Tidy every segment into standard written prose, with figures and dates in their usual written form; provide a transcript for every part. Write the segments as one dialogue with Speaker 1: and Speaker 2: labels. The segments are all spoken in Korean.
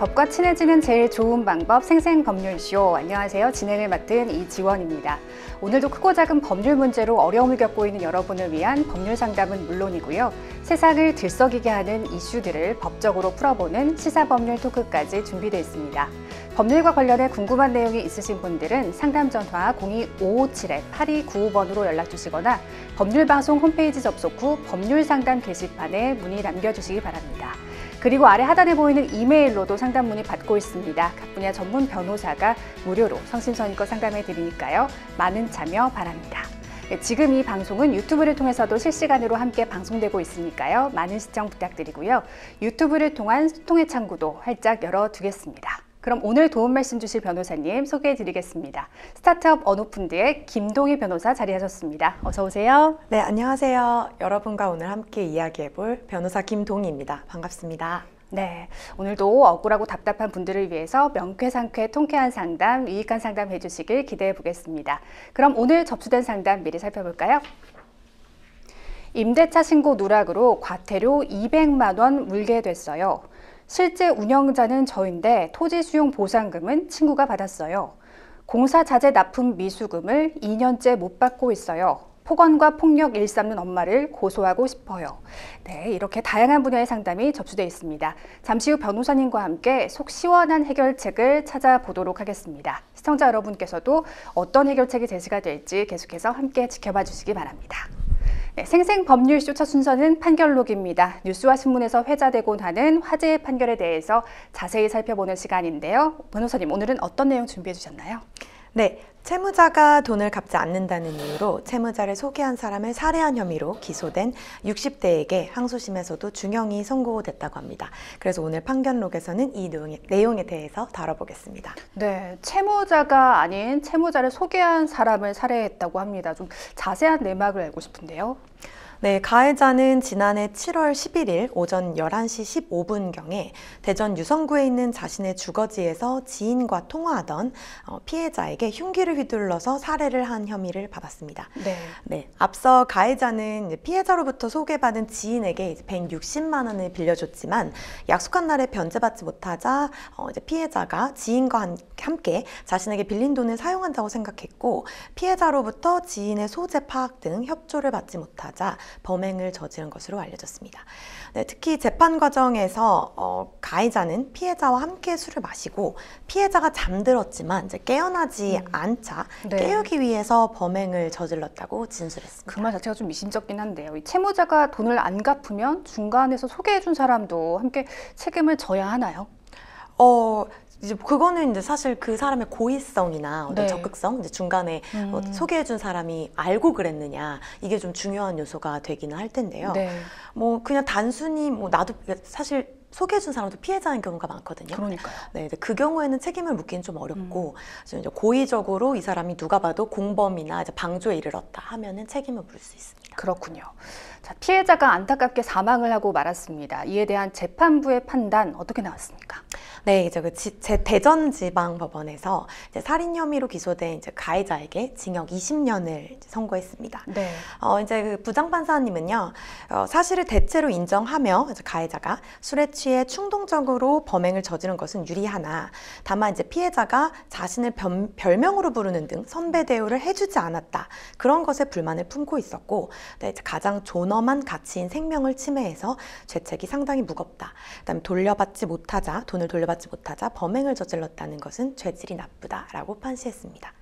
Speaker 1: 법과 친해지는 제일 좋은 방법 생생법률쇼. 안녕하세요. 진행을 맡은 이지원입니다. 오늘도 크고 작은 법률 문제로 어려움을 겪고 있는 여러분을 위한 법률 상담은 물론이고요. 세상을 들썩이게 하는 이슈들을 법적으로 풀어보는 시사법률 토크까지 준비되어 있습니다. 법률과 관련해 궁금한 내용이 있으신 분들은 상담 전화 02-557-8295번으로 연락 주시거나 법률방송 홈페이지 접속 후 법률상담 게시판에 문의 남겨주시기 바랍니다. 그리고 아래 하단에 보이는 이메일로도 상담 문의 받고 있습니다. 각 분야 전문 변호사가 무료로 성심성의껏 상담해 드리니까요. 많은 참여 바랍니다. 지금 이 방송은 유튜브를 통해서도 실시간으로 함께 방송되고 있으니까요. 많은 시청 부탁드리고요. 유튜브를 통한 소통의 창구도 활짝 열어두겠습니다. 그럼 오늘 도움 말씀 주실 변호사님 소개해 드리겠습니다. 스타트업 언오픈드의 김동희 변호사 자리하셨습니다. 어서 오세요.
Speaker 2: 네, 안녕하세요. 여러분과 오늘 함께 이야기해 볼 변호사 김동희입니다. 반갑습니다.
Speaker 1: 네, 오늘도 억울하고 답답한 분들을 위해서 명쾌상쾌 통쾌한 상담, 유익한 상담 해주시길 기대해 보겠습니다. 그럼 오늘 접수된 상담 미리 살펴볼까요? 임대차 신고 누락으로 과태료 200만 원 물게 됐어요. 실제 운영자는 저인데 토지 수용 보상금은 친구가 받았어요. 공사 자재 납품 미수금을 2년째 못 받고 있어요. 폭언과 폭력 일삼는 엄마를 고소하고 싶어요. 네, 이렇게 다양한 분야의 상담이 접수되어 있습니다. 잠시 후 변호사님과 함께 속 시원한 해결책을 찾아보도록 하겠습니다. 시청자 여러분께서도 어떤 해결책이 제시가 될지 계속해서 함께 지켜봐 주시기 바랍니다. 네, 생생법률쇼 첫 순서는 판결록입니다. 뉴스와 신문에서 회자되곤 하는 화제의 판결에 대해서 자세히 살펴보는 시간인데요. 변호사님, 오늘은 어떤 내용 준비해 주셨나요?
Speaker 2: 네, 채무자가 돈을 갚지 않는다는 이유로 채무자를 소개한 사람을 살해한 혐의로 기소된 60대에게 항소심에서도 중형이 선고됐다고 합니다. 그래서 오늘 판결록에서는 이 내용에 대해서 다뤄보겠습니다.
Speaker 1: 네, 채무자가 아닌 채무자를 소개한 사람을 살해했다고 합니다. 좀 자세한 내막을 알고 싶은데요.
Speaker 2: 네, 가해자는 지난해 7월 11일 오전 11시 15분경에 대전 유성구에 있는 자신의 주거지에서 지인과 통화하던 피해자에게 흉기를 휘둘러서 살해를 한 혐의를 받았습니다. 네, 앞서 가해자는 피해자로부터 소개받은 지인에게 160만 원을 빌려줬지만 약속한 날에 변제받지 못하자 이제 피해자가 지인과 함께 자신에게 빌린 돈을 사용한다고 생각했고 피해자로부터 지인의 소재 파악 등 협조를 받지 못하자 범행을 저지른 것으로 알려졌습니다. 네, 특히 재판 과정에서 가해자는 피해자와 함께 술을 마시고 피해자가 잠들었지만 이제 깨어나지 않자 깨우기 위해서 범행을 저질렀다고 진술했습니다.
Speaker 1: 그 말 자체가 좀 미심쩍긴 한데요. 이 채무자가 돈을 안 갚으면 중간에서 소개해준 사람도 함께 책임을 져야 하나요?
Speaker 2: 이제 그거는 이제 사실 그 사람의 고의성이나 어떤 적극성, 이제 중간에 소개해준 사람이 알고 그랬느냐 이게 좀 중요한 요소가 되기는 할 텐데요. 뭐 그냥 단순히 뭐 나도 사실 소개해준 사람도 피해자인 경우가 많거든요.
Speaker 1: 그러니까요.
Speaker 2: 네, 그 경우에는 책임을 묻기는 좀 어렵고 이제 고의적으로 이 사람이 누가 봐도 공범이나 이제 방조에 이르렀다 하면은 책임을 물을 수 있습니다.
Speaker 1: 그렇군요. 자, 피해자가 안타깝게 사망을 하고 말았습니다. 이에 대한 재판부의 판단 어떻게 나왔습니까?
Speaker 2: 네, 이제 대전지방법원에서 이제 살인 혐의로 기소된 이제 가해자에게 징역 20년을 선고했습니다. 이제 그 부장판사님은요, 사실을 대체로 인정하며 이제 가해자가 술에 취해 충동적으로 범행을 저지른 것은 유리하나, 다만 이제 피해자가 자신을 별명으로 부르는 등 선배 대우를 해주지 않았다. 그런 것에 불만을 품고 있었고, 네, 이제 가장 존엄한 가치인 생명을 침해해서 죄책이 상당히 무겁다. 그다음에 돈을 돌려받지 못하자 범행을 저질렀다는 것은 죄질이 나쁘다라고 판시했습니다.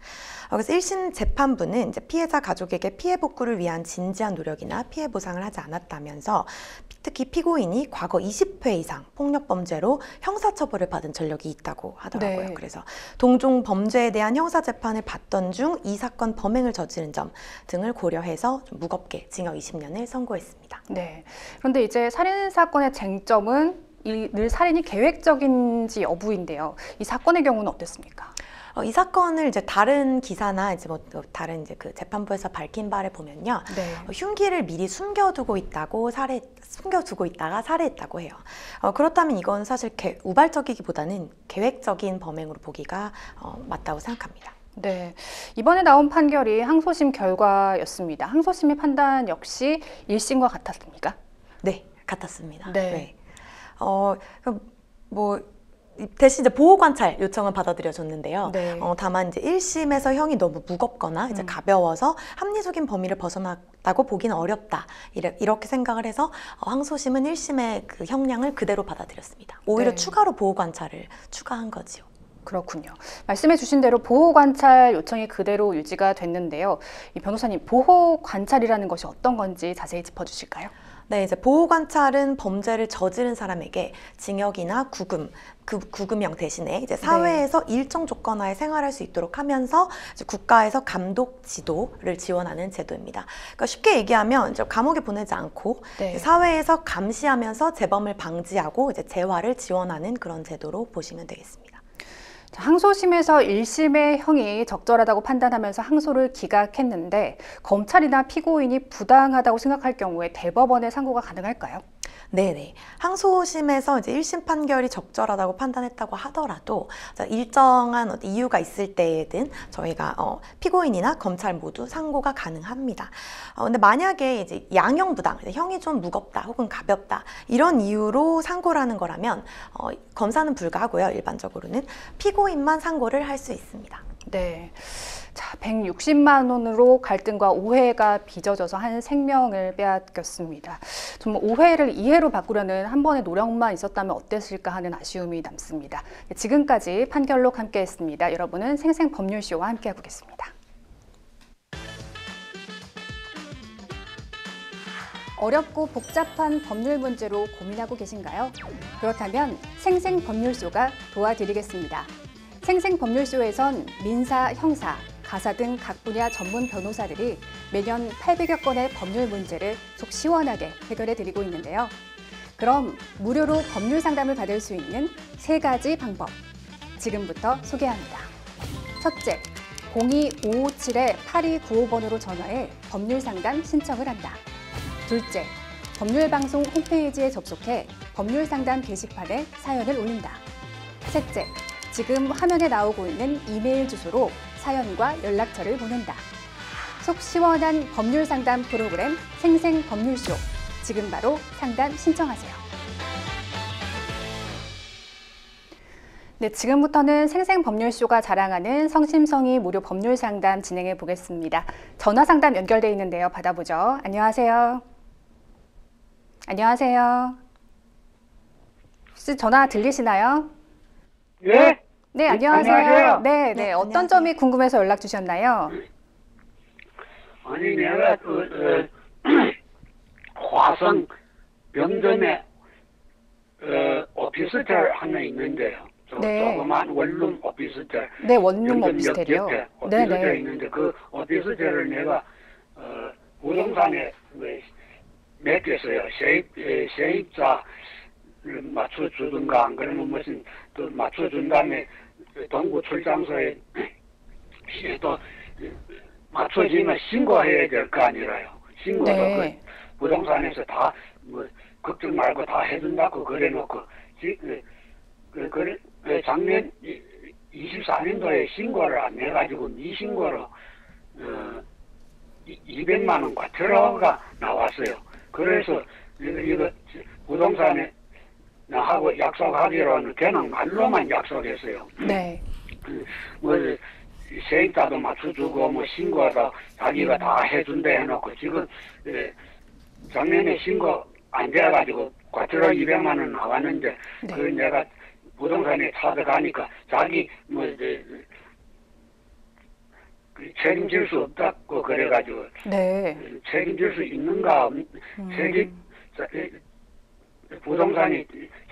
Speaker 2: 그래서 1심 재판부는 이제 피해자 가족에게 피해 복구를 위한 진지한 노력이나 피해 보상을 하지 않았다면서 특히 피고인이 과거 20회 이상 폭력범죄로 형사처벌을 받은 전력이 있다고 하더라고요. 그래서 동종 범죄에 대한 형사재판을 받던 중 이 사건 범행을 저지른 점 등을 고려해서 좀 무겁게 징역 20년을 선고했습니다.
Speaker 1: 네. 그런데 이제 살인사건의 쟁점은 늘 살인이 계획적인지 여부인데요. 이 사건의 경우는 어땠습니까?
Speaker 2: 이 사건을 이제 다른 기사나 이제 뭐 다른 이제 그 재판부에서 밝힌 바를 보면요, 흉기를 미리 숨겨두고 있다가 살해했다고 해요. 그렇다면 이건 사실 우발적이기보다는 계획적인 범행으로 보기가 맞다고 생각합니다.
Speaker 1: 네, 이번에 나온 판결이 항소심 결과였습니다. 항소심의 판단 역시 1심과 같았습니까?
Speaker 2: 네, 같았습니다.
Speaker 1: 네.
Speaker 2: 뭐 대신 이제 보호관찰 요청을 받아들여졌는데요.
Speaker 1: 네.
Speaker 2: 다만 이제 1심에서 형이 너무 무겁거나 이제 가벼워서 합리적인 범위를 벗어났다고 보기는 어렵다. 이렇게 생각을 해서 항소심은 1심의 그 형량을 그대로 받아들였습니다. 오히려
Speaker 1: 네.
Speaker 2: 추가로 보호관찰을 추가한 거지요.
Speaker 1: 그렇군요. 말씀해 주신 대로 보호관찰 요청이 그대로 유지가 됐는데요. 이 변호사님, 보호관찰이라는 것이 어떤 건지 자세히 짚어주실까요?
Speaker 2: 네, 이제 보호관찰은 범죄를 저지른 사람에게 징역이나 구금, 그 구금형 대신에 이제 사회에서 일정 조건 하에 생활할 수 있도록 하면서 이제 국가에서 감독 지도를 지원하는 제도입니다. 그러니까 쉽게 얘기하면 이제 감옥에 보내지 않고
Speaker 1: 네.
Speaker 2: 사회에서 감시하면서 재범을 방지하고 이제 재활을 지원하는 그런 제도로 보시면 되겠습니다.
Speaker 1: 항소심에서 1심의 형이 적절하다고 판단하면서 항소를 기각했는데 검찰이나 피고인이 부당하다고 생각할 경우에 대법원에 상고가 가능할까요?
Speaker 2: 네네. 항소심에서 이제 1심 판결이 적절하다고 판단했다고 하더라도 일정한 이유가 있을 때에든 저희가 피고인이나 검찰 모두 상고가 가능합니다. 근데 만약에 이제 양형부당, 형이 좀 무겁다 혹은 가볍다 이런 이유로 상고라는 거라면 검사는 불가하고요. 일반적으로는 피고인만 상고를 할 수 있습니다.
Speaker 1: 네. 자, 160만 원으로 갈등과 오해가 빚어져서 한 생명을 빼앗겼습니다. 좀 오해를 이해로 바꾸려는 한 번의 노력만 있었다면 어땠을까 하는 아쉬움이 남습니다. 지금까지 판결록 함께했습니다. 여러분은 생생법률쇼와 함께하고 계십니다. 어렵고 복잡한 법률 문제로 고민하고 계신가요? 그렇다면 생생법률쇼가 도와드리겠습니다. 생생법률쇼에선 민사, 형사, 가사 등 각 분야 전문 변호사들이 매년 800여 건의 법률 문제를 속 시원하게 해결해 드리고 있는데요. 그럼 무료로 법률 상담을 받을 수 있는 3가지 방법, 지금부터 소개합니다. 첫째, 02-557-8295번으로 전화해 법률 상담 신청을 한다. 둘째, 법률방송 홈페이지에 접속해 법률 상담 게시판에 사연을 올린다. 셋째, 지금 화면에 나오고 있는 이메일 주소로 사연과 연락처를 보낸다. 속 시원한 법률 상담 프로그램 생생법률쇼. 지금 바로 상담 신청하세요. 네, 지금부터는 생생법률쇼가 자랑하는 성심성의 무료 법률 상담 진행해 보겠습니다. 전화 상담 연결돼 있는데요. 받아보죠. 안녕하세요. 안녕하세요. 혹시 전화 들리시나요?
Speaker 3: 예?
Speaker 1: 네, 안녕하세요.
Speaker 3: 안녕하세요.
Speaker 1: 네,
Speaker 2: 네,
Speaker 1: 어떤
Speaker 2: 안녕하세요.
Speaker 1: 점이 궁금해서 연락 주셨나요?
Speaker 3: 아니, 내가 화성 병점에 오피스텔 하나 있는데요.
Speaker 1: 네.
Speaker 3: 조그만 원룸 오피스텔.
Speaker 1: 네, 원룸
Speaker 3: 병점
Speaker 1: 오피스텔이요.
Speaker 3: 옆에
Speaker 1: 네,
Speaker 3: 오피스텔
Speaker 1: 네.
Speaker 3: 있는데 그 오피스텔을 내가 부동산에 맡겼어요. 세입자 맞춰주든가 안 그러면 무슨 또 맞춰준 다음에 동구 출장소에 또 맞춰지면 신고해야 될 거 아니라요. 신고도
Speaker 1: 네.
Speaker 3: 그 부동산에서 다 뭐 걱정 말고 다 해준다고 그래놓고 작년 24년도에 신고를 안 해가지고 미신고로 200만 원 과태료가 나왔어요. 그래서 이거 부동산에 나하고 약속하기로는 걔는 말로만 약속했어요.
Speaker 1: 네.
Speaker 3: 뭐 세입자도 맞춰주고 뭐 신고도 자기가 다 해준다 해놓고 지금 작년에 신고 안 돼가지고 과태료 200만 원 나왔는데
Speaker 1: 네.
Speaker 3: 그 내가 부동산에 찾아가니까 자기 뭐 책임질 수 없다고 그래가지고
Speaker 1: 네.
Speaker 3: 책임질 수 있는가 부동산이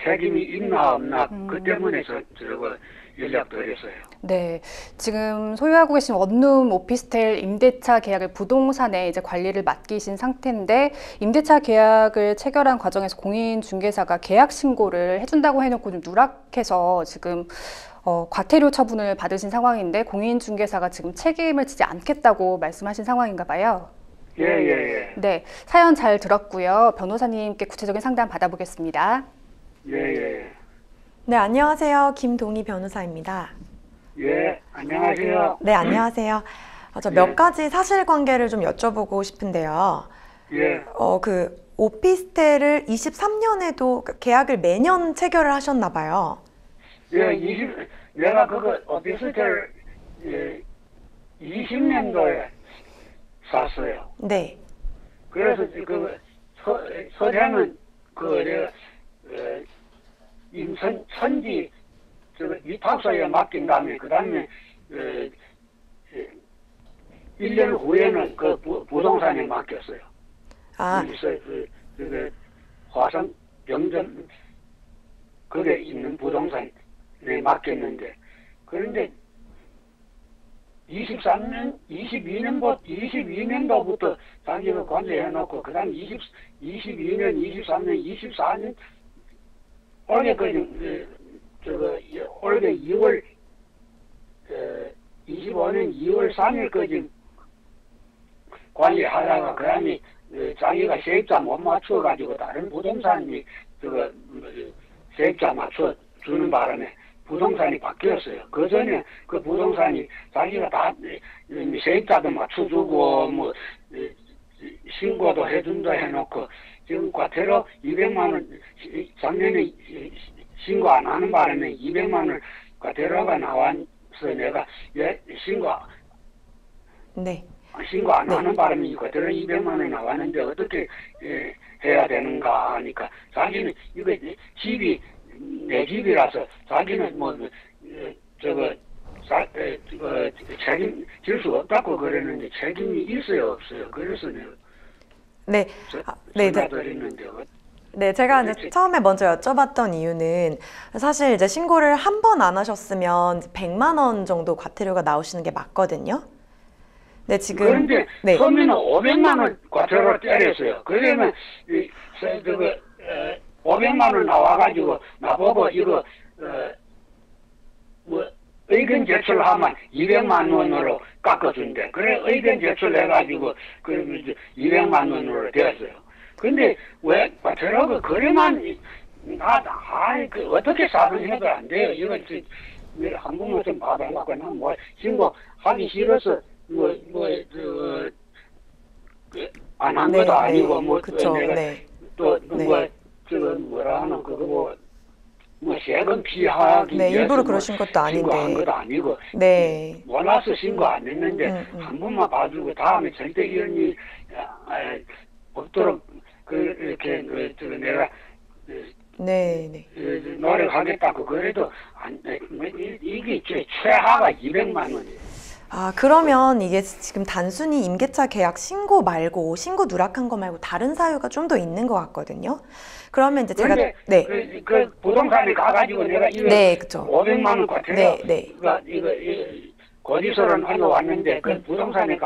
Speaker 3: 책임이 있나 없나 그 때문에 저거 연락드렸어요.
Speaker 1: 네. 지금 소유하고 계신 원룸 오피스텔 임대차 계약을 부동산에 이제 관리를 맡기신 상태인데 임대차 계약을 체결한 과정에서 공인중개사가 계약 신고를 해준다고 해놓고 좀 누락해서 지금 과태료 처분을 받으신 상황인데 공인중개사가 지금 책임을 지지 않겠다고 말씀하신 상황인가 봐요.
Speaker 3: 예.
Speaker 1: 네, 사연 잘 들었고요. 변호사님께 구체적인 상담 받아보겠습니다.
Speaker 3: 예.
Speaker 2: 네, 안녕하세요. 김동희 변호사입니다.
Speaker 3: 예, 안녕하세요.
Speaker 2: 네, 안녕하세요. 저 몇 가지 사실관계를 좀 여쭤보고 싶은데요.
Speaker 3: 예.
Speaker 2: 그 오피스텔을 23년에도 계약을 매년 체결을 하셨나 봐요.
Speaker 3: 예, 내가 그거 오피스텔 20년도에 샀어요.
Speaker 2: 네.
Speaker 3: 그래서 그 서재는 그 임선 천지 위탁소에 맡긴 다음에 그 다음에 1년 후에는 그 부동산에 맡겼어요.
Speaker 2: 아,
Speaker 3: 그래서 그 화성 병전 거기에 있는 부동산에 맡겼는데, 그런데 22년도부터 자기가 관리해놓고, 그 다음 22년, 23년, 24년, 올해 올해 2월, 25년 2월 3일까지 관리하다가, 그 다음에 자기가 세입자 못 맞춰가지고 다른 부동산이 세입자 맞춰주는 바람에 부동산이 바뀌었어요. 그 전에 그 부동산이 자기가 다 세입자도 맞춰주고 뭐 신고도 해준다 해놓고 지금 과태료 200만 원 작년에 신고 안 하는 바람에 200만 원 과태료가 나와서 내가 신고 안 하는 바람에 과태료 200만 원이 나왔는데 어떻게 해야 되는가 하니까 자기는 이거 집이 내 집이라서 자기는 책임질 수 없다고 그랬는데 책임이 있어요 없어요? 그래서 내가 전화드렸는데
Speaker 2: 네, 제가 이제 처음에 먼저 여쭤봤던 이유는 사실 이제 신고를 한 번 안 하셨으면 100만 원 정도 과태료가 나오시는 게 맞거든요. 네, 지금
Speaker 3: 그런데 처음에는 500만 원 과태료를 때렸어요. 그러면 500만 원 나와가지고 나보고 이거 의견 제출하면 200만 원으로 깎아준대. 그래 의견 제출해가지고 그러면 200만 원으로 되었어요. 근데 왜 과태료가 그래만 어떻게 사정해도 안 돼요. 이거 한 번만 좀 받아갖고 난 신고하기 싫어서 안 한 것도 아니고
Speaker 2: 그쵸,
Speaker 3: 내가 뭐라 하나 그거 세금 피하기 위해서
Speaker 2: 일부러 그러신 것도 아닌데
Speaker 3: 신고한 것도 아니고 몰라서 신고 안 했는데 한 번만 봐주고 다음에 절대 이런 일 없도록 이렇게 내가 노력하겠다고 그래도 이게 최하가 200만 원이에요.
Speaker 2: 아, 그러면 이게 지금 단순히 임대차 계약 신고 말고 신고 누락한 거 말고 다른 사유가 좀 더 있는 것 같거든요. 그러면 이제 제가
Speaker 3: 그 부동산에 가가지고 내가 이거 500만 원 과태료 이거 고지서를 하러 왔는데 그 부동산에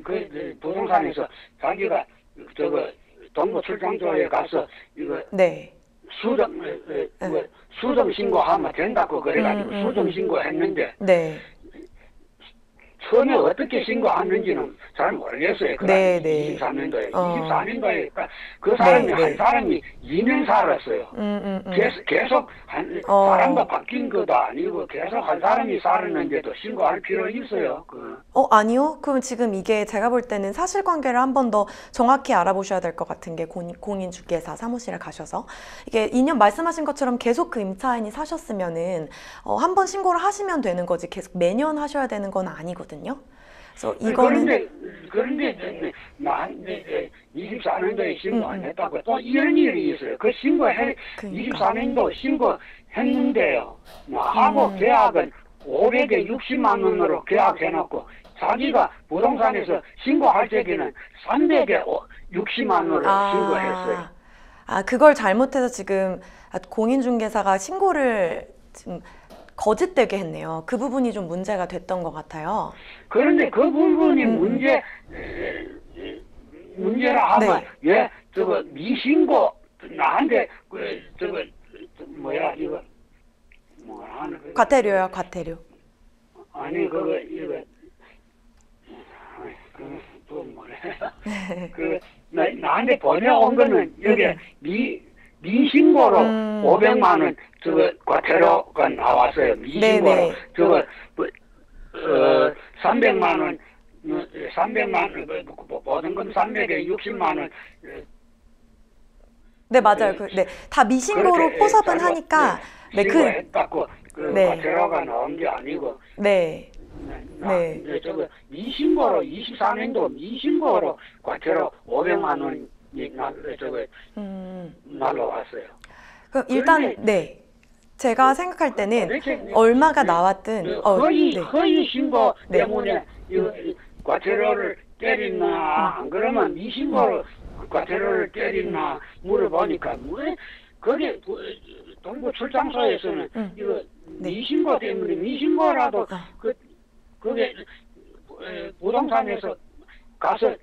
Speaker 3: 그 부동산에서 자기가 동부 출장소에 가서 이거 수정 신고하면 된다고 그래가지고 수정 신고했는데 처음에 어떻게 신고하는지는 잘 모르겠어요. 24년도에. 24년도에 그 사람이 한 사람이 2년 살았어요. 계속 사람도 바뀐 것도 아니고 계속 한 사람이 살았는데도 신고할 필요 있어요.
Speaker 2: 아니요. 그럼 지금 이게 제가 볼 때는 사실관계를 한 번 더 정확히 알아보셔야 될 것 같은 게 공인중개사 사무실에 가셔서 이게 2년 말씀하신 것처럼 계속 그 임차인이 사셨으면은 한 번 신고를 하시면 되는 거지 계속 매년 하셔야 되는 건 아니거든요. 그래서 이거는
Speaker 3: 그런데 나한테 24년도에 신고 안 했다고 또 이런 일이 있어요. 그 신고해 24년도 신고했는데요. 하고 계약은 500에 60만 원으로 계약해놓고 자기가 부동산에서 신고할 적에는 300에 60만 원으로 신고했어요.
Speaker 2: 그걸 잘못해서 지금 공인중개사가 신고를 지금 거짓되게 했네요. 그 부분이 좀 문제가 됐던 것 같아요.
Speaker 3: 그런데 그 부분이 문제라 하면 미신고 나한테
Speaker 2: 과태료요, 과태료.
Speaker 3: 아니 나한테 보내온 거는 여기 미신고로 500만 원 과태료가 나왔어요. 미신고로 300만 원 모든 건 300에 60만 원
Speaker 2: 네, 맞아요. 다 미신고로 포섭은 하니까. 네,
Speaker 3: 신고했다고
Speaker 2: 네.
Speaker 3: 과태료가 나온 게 아니고.
Speaker 2: 네. 네.
Speaker 3: 저거 미신고로 24년도 미신고로 과태료 500만 원이 날라왔어요.
Speaker 2: 그럼 일단 네. 제가 생각할 때는 얼마가 나왔든
Speaker 3: 허위 신고 때문에 과태료를 때리나 안 그러면 미신고로 과태료를 때리나 물어보니까 왜 그게 동부 출장소에서는 이거 미신고 때문에 미신고라도 그게 부동산에서 가서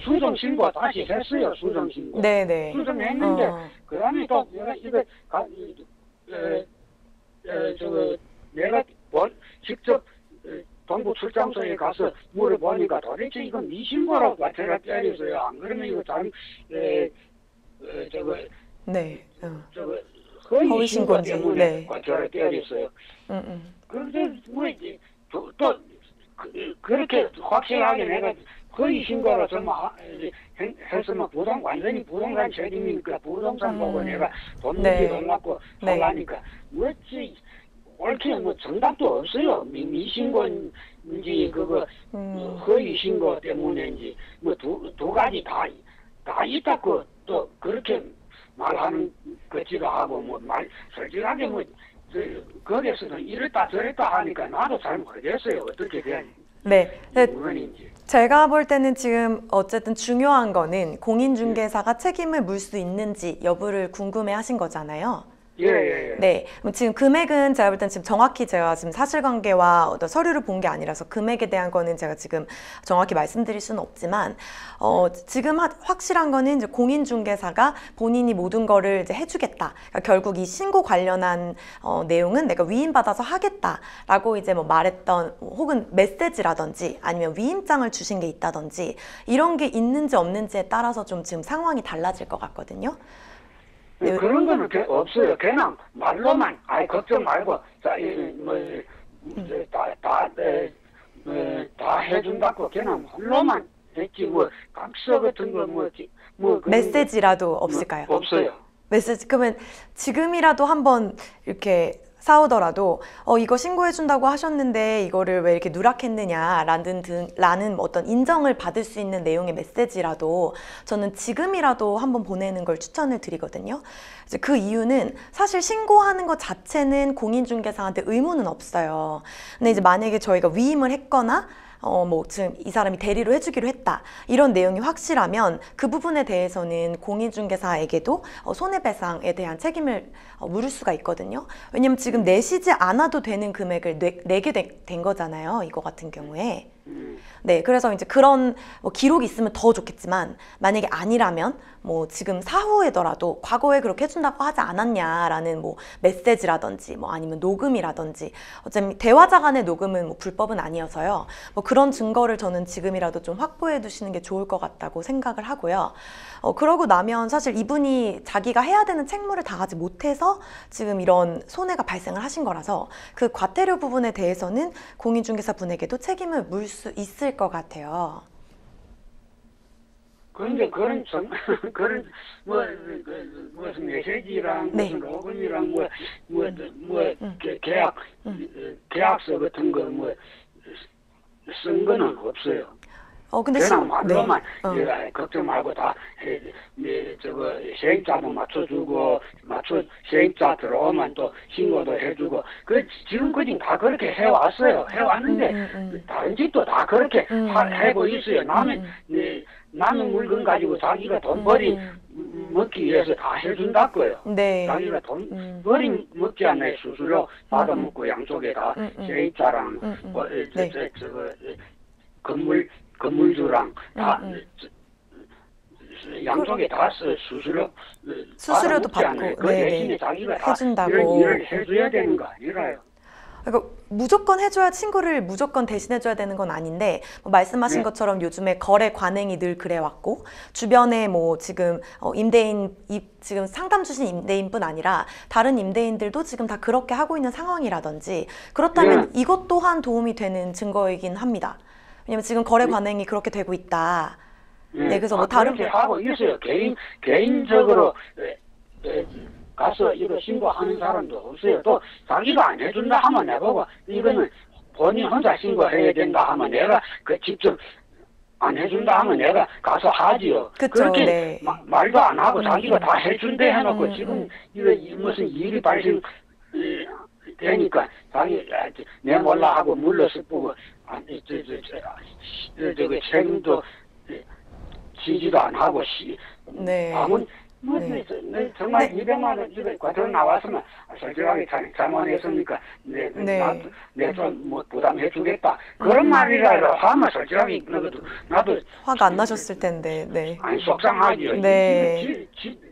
Speaker 3: 수정 신고 다시 했어요. 수정 신고.
Speaker 2: 네네.
Speaker 3: 수정했는데 그다음에 또 내가 직접 동부 출장소에 가서 물어보니까 도대체 이거 미신고로 과태료 때렸어요. 안 그러면 이거 허위 신고 때문에 과태료 때렸어요. 그런데 또 그렇게 확실하게 내가 허위 신고로 좀 했으면 완전히 부동산 책임이니까 부동산 보고 내가 돈 받고 하려니까 뭐지 옳게 정답도 없어요. 미신고인지 허위 신고 때문인지 두 가지 다 있다고 또 그렇게 말하는 것지도 하고 솔직하게 거기에서는 이랬다 저랬다 하니까 나도 잘 모르겠어요. 어떻게 된 물건인지.
Speaker 2: 제가 볼 때는 지금 어쨌든 중요한 거는 공인중개사가 책임을 물 수 있는지 여부를 궁금해 하신 거잖아요.
Speaker 3: 예.
Speaker 2: 네. 지금 금액은 제가 볼 땐 지금 정확히 제가 지금 사실관계와 어떤 서류를 본 게 아니라서 금액에 대한 거는 제가 지금 정확히 말씀드릴 수는 없지만, 지금 확실한 거는 이제 공인중개사가 본인이 모든 거를 이제 해주겠다. 그러니까 결국 이 신고 관련한 내용은 내가 위임받아서 하겠다라고 이제 뭐 말했던 혹은 메시지라든지 아니면 위임장을 주신 게 있다든지 이런 게 있는지 없는지에 따라서 좀 지금 상황이 달라질 것 같거든요.
Speaker 3: 그런 거는 없어요. 그냥 말로만, 걱정 말고, 다 해준다고 그냥 말로만 했지, 각서 같은 거,
Speaker 2: 메시지라도 없을까요?
Speaker 3: 없어요.
Speaker 2: 메시지, 그러면 지금이라도 한번 이렇게 싸우더라도 이거 신고해준다고 하셨는데 이거를 왜 이렇게 누락했느냐라는 어떤 인정을 받을 수 있는 내용의 메시지라도 저는 지금이라도 한번 보내는 걸 추천을 드리거든요. 이제 그 이유는 사실 신고하는 것 자체는 공인중개사한테 의무는 없어요. 근데 이제 만약에 저희가 위임을 했거나 지금 이 사람이 대리로 해주기로 했다 이런 내용이 확실하면 그 부분에 대해서는 공인중개사에게도 손해배상에 대한 책임을 물을 수가 있거든요. 왜냐면 지금 내시지 않아도 되는 금액을 내게 된 거잖아요. 이거 같은 경우에. 네, 그래서 이제 그런 기록이 있으면 더 좋겠지만 만약에 아니라면 지금 사후에더라도 과거에 그렇게 해준다고 하지 않았냐라는 메시지라든지 아니면 녹음이라든지 어차피 대화자 간의 녹음은 불법은 아니어서요. 그런 증거를 저는 지금이라도 좀 확보해 두시는 게 좋을 것 같다고 생각을 하고요. 그러고 나면 사실 이분이 자기가 해야 되는 책무를 다하지 못해서 지금 이런 손해가 발생을 하신 거라서 그 과태료 부분에 대해서는 공인중개사 분에게도 책임을 물 수 있을 것 같아요.
Speaker 3: 그런데 무슨 메시지랑 무슨 로그인이랑 계약서 같은 거 쓴 거는 없어요.
Speaker 2: 근데
Speaker 3: 그냥 말로만 걱정 말고 다 세입자도 맞춰주고 세입자 들어오면 또 신고도 해주고 지금까지 다 그렇게 해왔어요. 해왔는데 다른 집도 다 그렇게 하고 있어요. 남의 물건 가지고 자기가 돈 벌이 먹기 위해서 다 해준다고요. 자기가 돈 벌이 먹지 않아요. 수수료 받아먹고 양쪽에 다 세입자랑 건물주랑 다 양쪽에 다
Speaker 2: 수수료도 받고
Speaker 3: 그 대신에 자기가
Speaker 2: 해준다고
Speaker 3: 일을 해줘야 되는 거 아니라요.
Speaker 2: 그러니까 무조건 해줘야 친구를 무조건 대신해줘야 되는 건 아닌데 말씀하신 것처럼 요즘에 거래 관행이 늘 그래왔고 주변에 지금 임대인 지금 상담 주신 임대인뿐 아니라 다른 임대인들도 지금 다 그렇게 하고 있는 상황이라든지 그렇다면 이것 또한 도움이 되는 증거이긴 합니다. 왜냐면 지금 거래 관행이 그렇게 되고 있다. 네, 그래서 뭐 다른
Speaker 3: 그렇게 하고 있어요. 개인적으로 가서 이거 신고하는 사람도 없어요. 또 자기가 안 해준다 하면 내보고 이거는 본인 혼자 신고해야 된다 하면 내가 그 직접 안 해준다 하면 내가 가서 하지요.
Speaker 2: 그쵸,
Speaker 3: 그렇게
Speaker 2: 네.
Speaker 3: 말도 안 하고 자기가 다 해준대 해놓고 지금 이거 무슨 일이 발생 되니까 자기 내 몰라 하고 물러서 보고 저기 책임도 지지도 안 하고
Speaker 2: 네.
Speaker 3: 네. 정말 200만 원 집에 과태료 나왔으면 솔직하게 잘못했으니까 내좀 뭐 부담해 주겠다 그런 말이라도 하면 솔직하게 나도
Speaker 2: 화가 안 나셨을 텐데. 네.
Speaker 3: 아니 속상하죠.
Speaker 2: 네.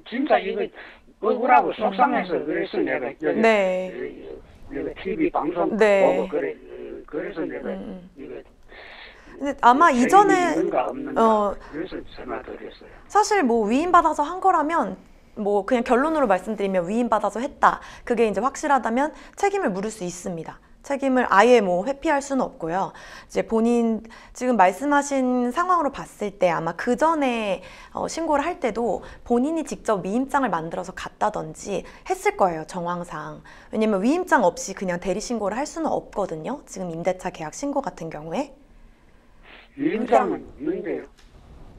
Speaker 3: 진짜 이거 억울하고 속상해서 그래서 내가 여기 TV 방송 보고 그래서 내가 이거
Speaker 2: 근데 아마 이전에
Speaker 3: 그래서 전화드렸어요.
Speaker 2: 사실 뭐 위임받아서 한 거라면 뭐 그냥 결론으로 말씀드리면 위임받아서 했다. 그게 이제 확실하다면 책임을 물을 수 있습니다. 책임을 아예 뭐 회피할 수는 없고요. 이제 본인 지금 말씀하신 상황으로 봤을 때 아마 그 전에 신고를 할 때도 본인이 직접 위임장을 만들어서 갔다든지 했을 거예요. 정황상. 왜냐면 위임장 없이 그냥 대리 신고를 할 수는 없거든요. 지금 임대차 계약 신고 같은 경우에.
Speaker 3: 위임장은 있는데요.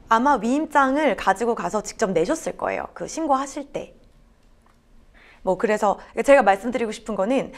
Speaker 2: 아마 위임장을 가지고 가서 직접 내셨을 거예요. 그 신고하실 때. 뭐 그래서 제가 말씀드리고 싶은 거는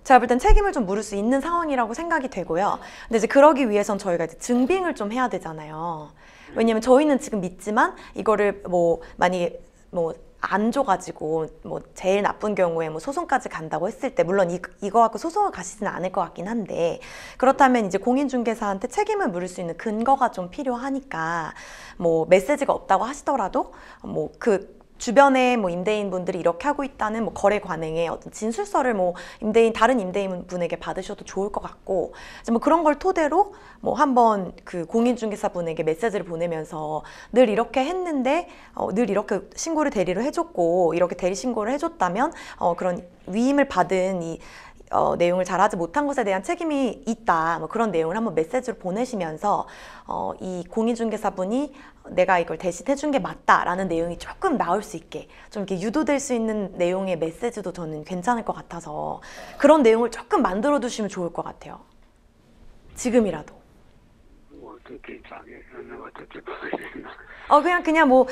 Speaker 2: 제가 볼 땐 책임을 좀 물을 수 있는 상황이라고 생각이 되고요. 근데 이제 그러기 위해선 저희가 이제 증빙을 좀 해야 되잖아요. 왜냐면 저희는 지금 믿지만 이거를 뭐 만약에 뭐 안 줘가지고 뭐 제일 나쁜 경우에 뭐 소송까지 간다고 했을 때 물론 이거 갖고 소송을 가시지는 않을 것 같긴 한데 그렇다면 이제 공인중개사한테 책임을 물을 수 있는 근거가 좀 필요하니까 뭐 메시지가 없다고 하시더라도 뭐 그 주변에 뭐 임대인분들이 이렇게 하고 있다는 뭐 거래 관행의 어떤 진술서를 뭐 다른 임대인분에게 받으셔도 좋을 것 같고 뭐 그런 걸 토대로 뭐 한번 그 공인중개사분에게 메시지를 보내면서 늘 이렇게 했는데 늘 이렇게 신고를 대리로 해줬고 이렇게 대리 신고를 해줬다면 그런 위임을 받은 이 내용을 잘하지 못한 것에 대한 책임이 있다. 뭐 그런 내용을 한번 메시지로 보내시면서 이 공인중개사분이 내가 이걸 대신 해준 게 맞다라는 내용이 조금 나올 수 있게 좀 이렇게 유도될 수 있는 내용의 메시지도 저는 괜찮을 것 같아서 그런 내용을 조금 만들어 두시면 좋을 것 같아요. 지금이라도.
Speaker 3: 어떻게
Speaker 2: 그냥 뭐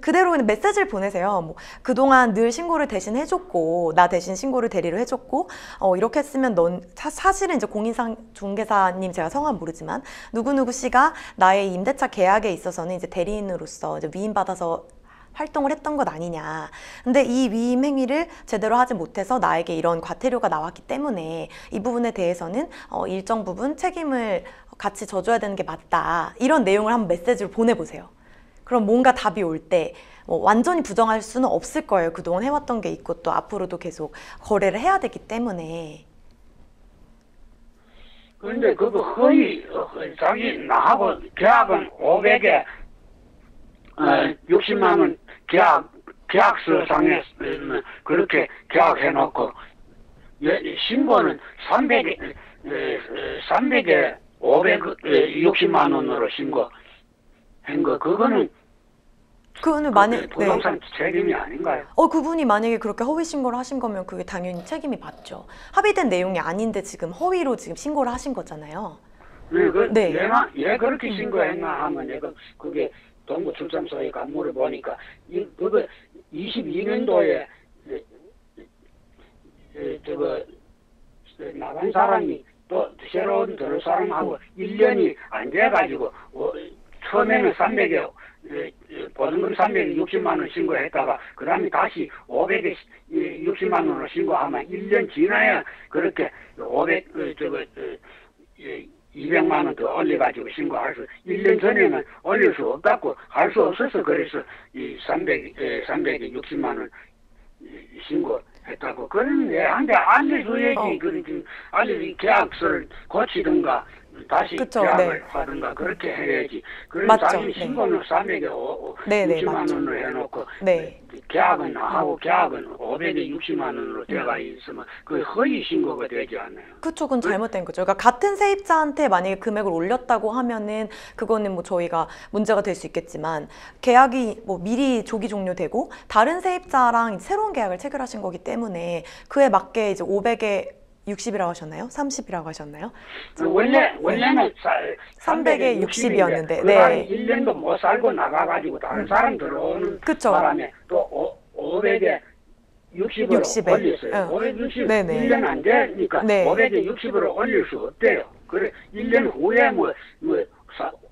Speaker 2: 그대로 그냥 메시지를 보내세요. 뭐 그동안 늘 신고를 대신 해줬고 나 대신 신고를 대리로 해줬고 이렇게 했으면 넌 사실은 이제 공인중개사님 제가 성함 모르지만 누구누구 씨가 나의 임대차 계약에 있어서는 이제 대리인으로서 이제 위임받아서 활동을 했던 것 아니냐. 근데 이 위임 행위를 제대로 하지 못해서 나에게 이런 과태료가 나왔기 때문에 이 부분에 대해서는 일정 부분 책임을 같이 져줘야 되는 게 맞다. 이런 내용을 한번 메시지로 보내보세요. 그럼 뭔가 답이 올 때 뭐 완전히 부정할 수는 없을 거예요. 그동안 해왔던 게 있고 또 앞으로도 계속 거래를 해야 되기 때문에.
Speaker 3: 그런데 그거 허위 자기 나하고 계약은 500에 60만 원 계약서상에 그렇게 계약해놓고 신고는 300에 560만 원으로 신고한 거 그거는
Speaker 2: 만약
Speaker 3: 부동산 책임이 아닌가요?
Speaker 2: 그분이 만약에 그렇게 허위 신고를 하신 거면 그게 당연히 책임이 맞죠. 합의된 내용이 아닌데 지금 허위로 지금 신고를 하신 거잖아요.
Speaker 3: 얘 그렇게 신고했나 하면 내가 그게 동부출산소에 간물을 보니까 그거 22년도에 저거 나간 사람이 또 새로운 들어올 사람하고 1년이 안 돼가지고 처음에는 300에 보증금 360만 원 신고했다가 그 다음에 다시 560만 원으로 신고하면 1년 지나야 그렇게 200만 원 더 올려가지고 신고할 수 1년 전에는 올릴 수 없다고 할 수 없어서 그래서 이 360만 원 신고했다고 그런 애한테 알려줘야지 그런 계약서를 고치든가 다시 계약을 하든가 그렇게 해야지. 그래서 자기 신고는 300에 60만 원을 해놓고 계약은 나하고 계약은 560만 원으로 돼가 있으면 그 허위 신고가 되지 않나요?
Speaker 2: 그쵸, 그건 잘못된 거죠. 그러니까 같은 세입자한테 만약에 금액을 올렸다고 하면은 그거는 뭐 저희가 문제가 될 수 있겠지만 계약이 뭐 미리 조기 종료되고 다른 세입자랑 새로운 계약을 체결하신 거기 때문에 그에 맞게 이제 500에 60이라고 하셨나요? 30이라고 하셨나요?
Speaker 3: 원래는
Speaker 2: 300에 60이었는데,
Speaker 3: 그
Speaker 2: 네.
Speaker 3: 1년도 못 살고 나가가지고 다른 사람 들어오는
Speaker 2: 그쵸.
Speaker 3: 바람에 또 500에 60으로
Speaker 2: 60에.
Speaker 3: 올렸어요. 560,
Speaker 2: 네네.
Speaker 3: 1년 안 되니까
Speaker 2: 네.
Speaker 3: 500에 60으로 올릴 수 없대요. 그래, 1년 후에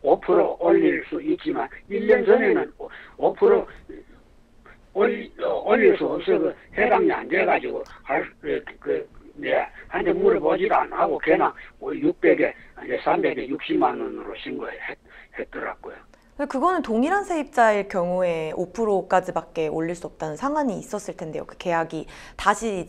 Speaker 3: 5% 올릴 수 있지만, 1년 전에는 5% 올릴 수 없어. 그 해당이 안 돼가지고, 한테 물어보지도 안 하고, 그냥 600에, 300에 60만 원으로 신고했더라고요.
Speaker 2: 그거는 동일한 세입자일 경우에 5%까지밖에 올릴 수 없다는 상한이 있었을 텐데요. 그 계약이 다시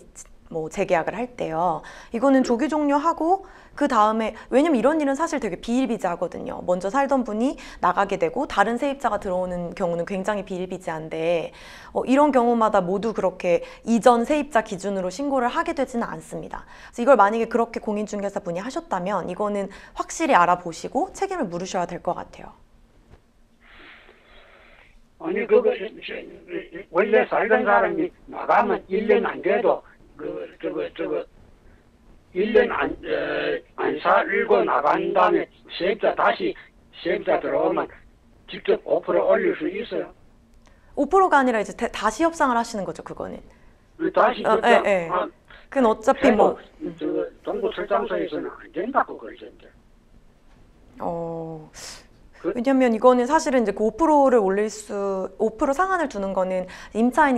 Speaker 2: 뭐 재계약을 할 때요. 이거는 조기 종료하고 그 다음에, 왜냐면 이런 일은 사실 되게 비일비재하거든요. 먼저 살던 분이 나가게 되고 다른 세입자가 들어오는 경우는 굉장히 비일비재한데 이런 경우마다 모두 그렇게 이전 세입자 기준으로 신고를 하게 되지는 않습니다. 그래서 이걸 만약에 그렇게 공인중개사분이 하셨다면 이거는 확실히 알아보시고 책임을 물으셔야 될 것 같아요.
Speaker 3: 아니, 원래 살던 사람이 나가면 1년 안 돼도, 1년 안 살고 나간 다음에 세입자 들어오면 직접 5% 올릴 수 있어요.
Speaker 2: 5%가 아니라 이제 다시 협상을 하시는 거죠, 그거는.
Speaker 3: 다시
Speaker 2: 예. 그건 어차피 뭐.
Speaker 3: 동부철장소에서는 안 된다고 그러던데.
Speaker 2: 왜냐면 이거는 사실은 이제 그 5%를 5% 상한을 두는 거는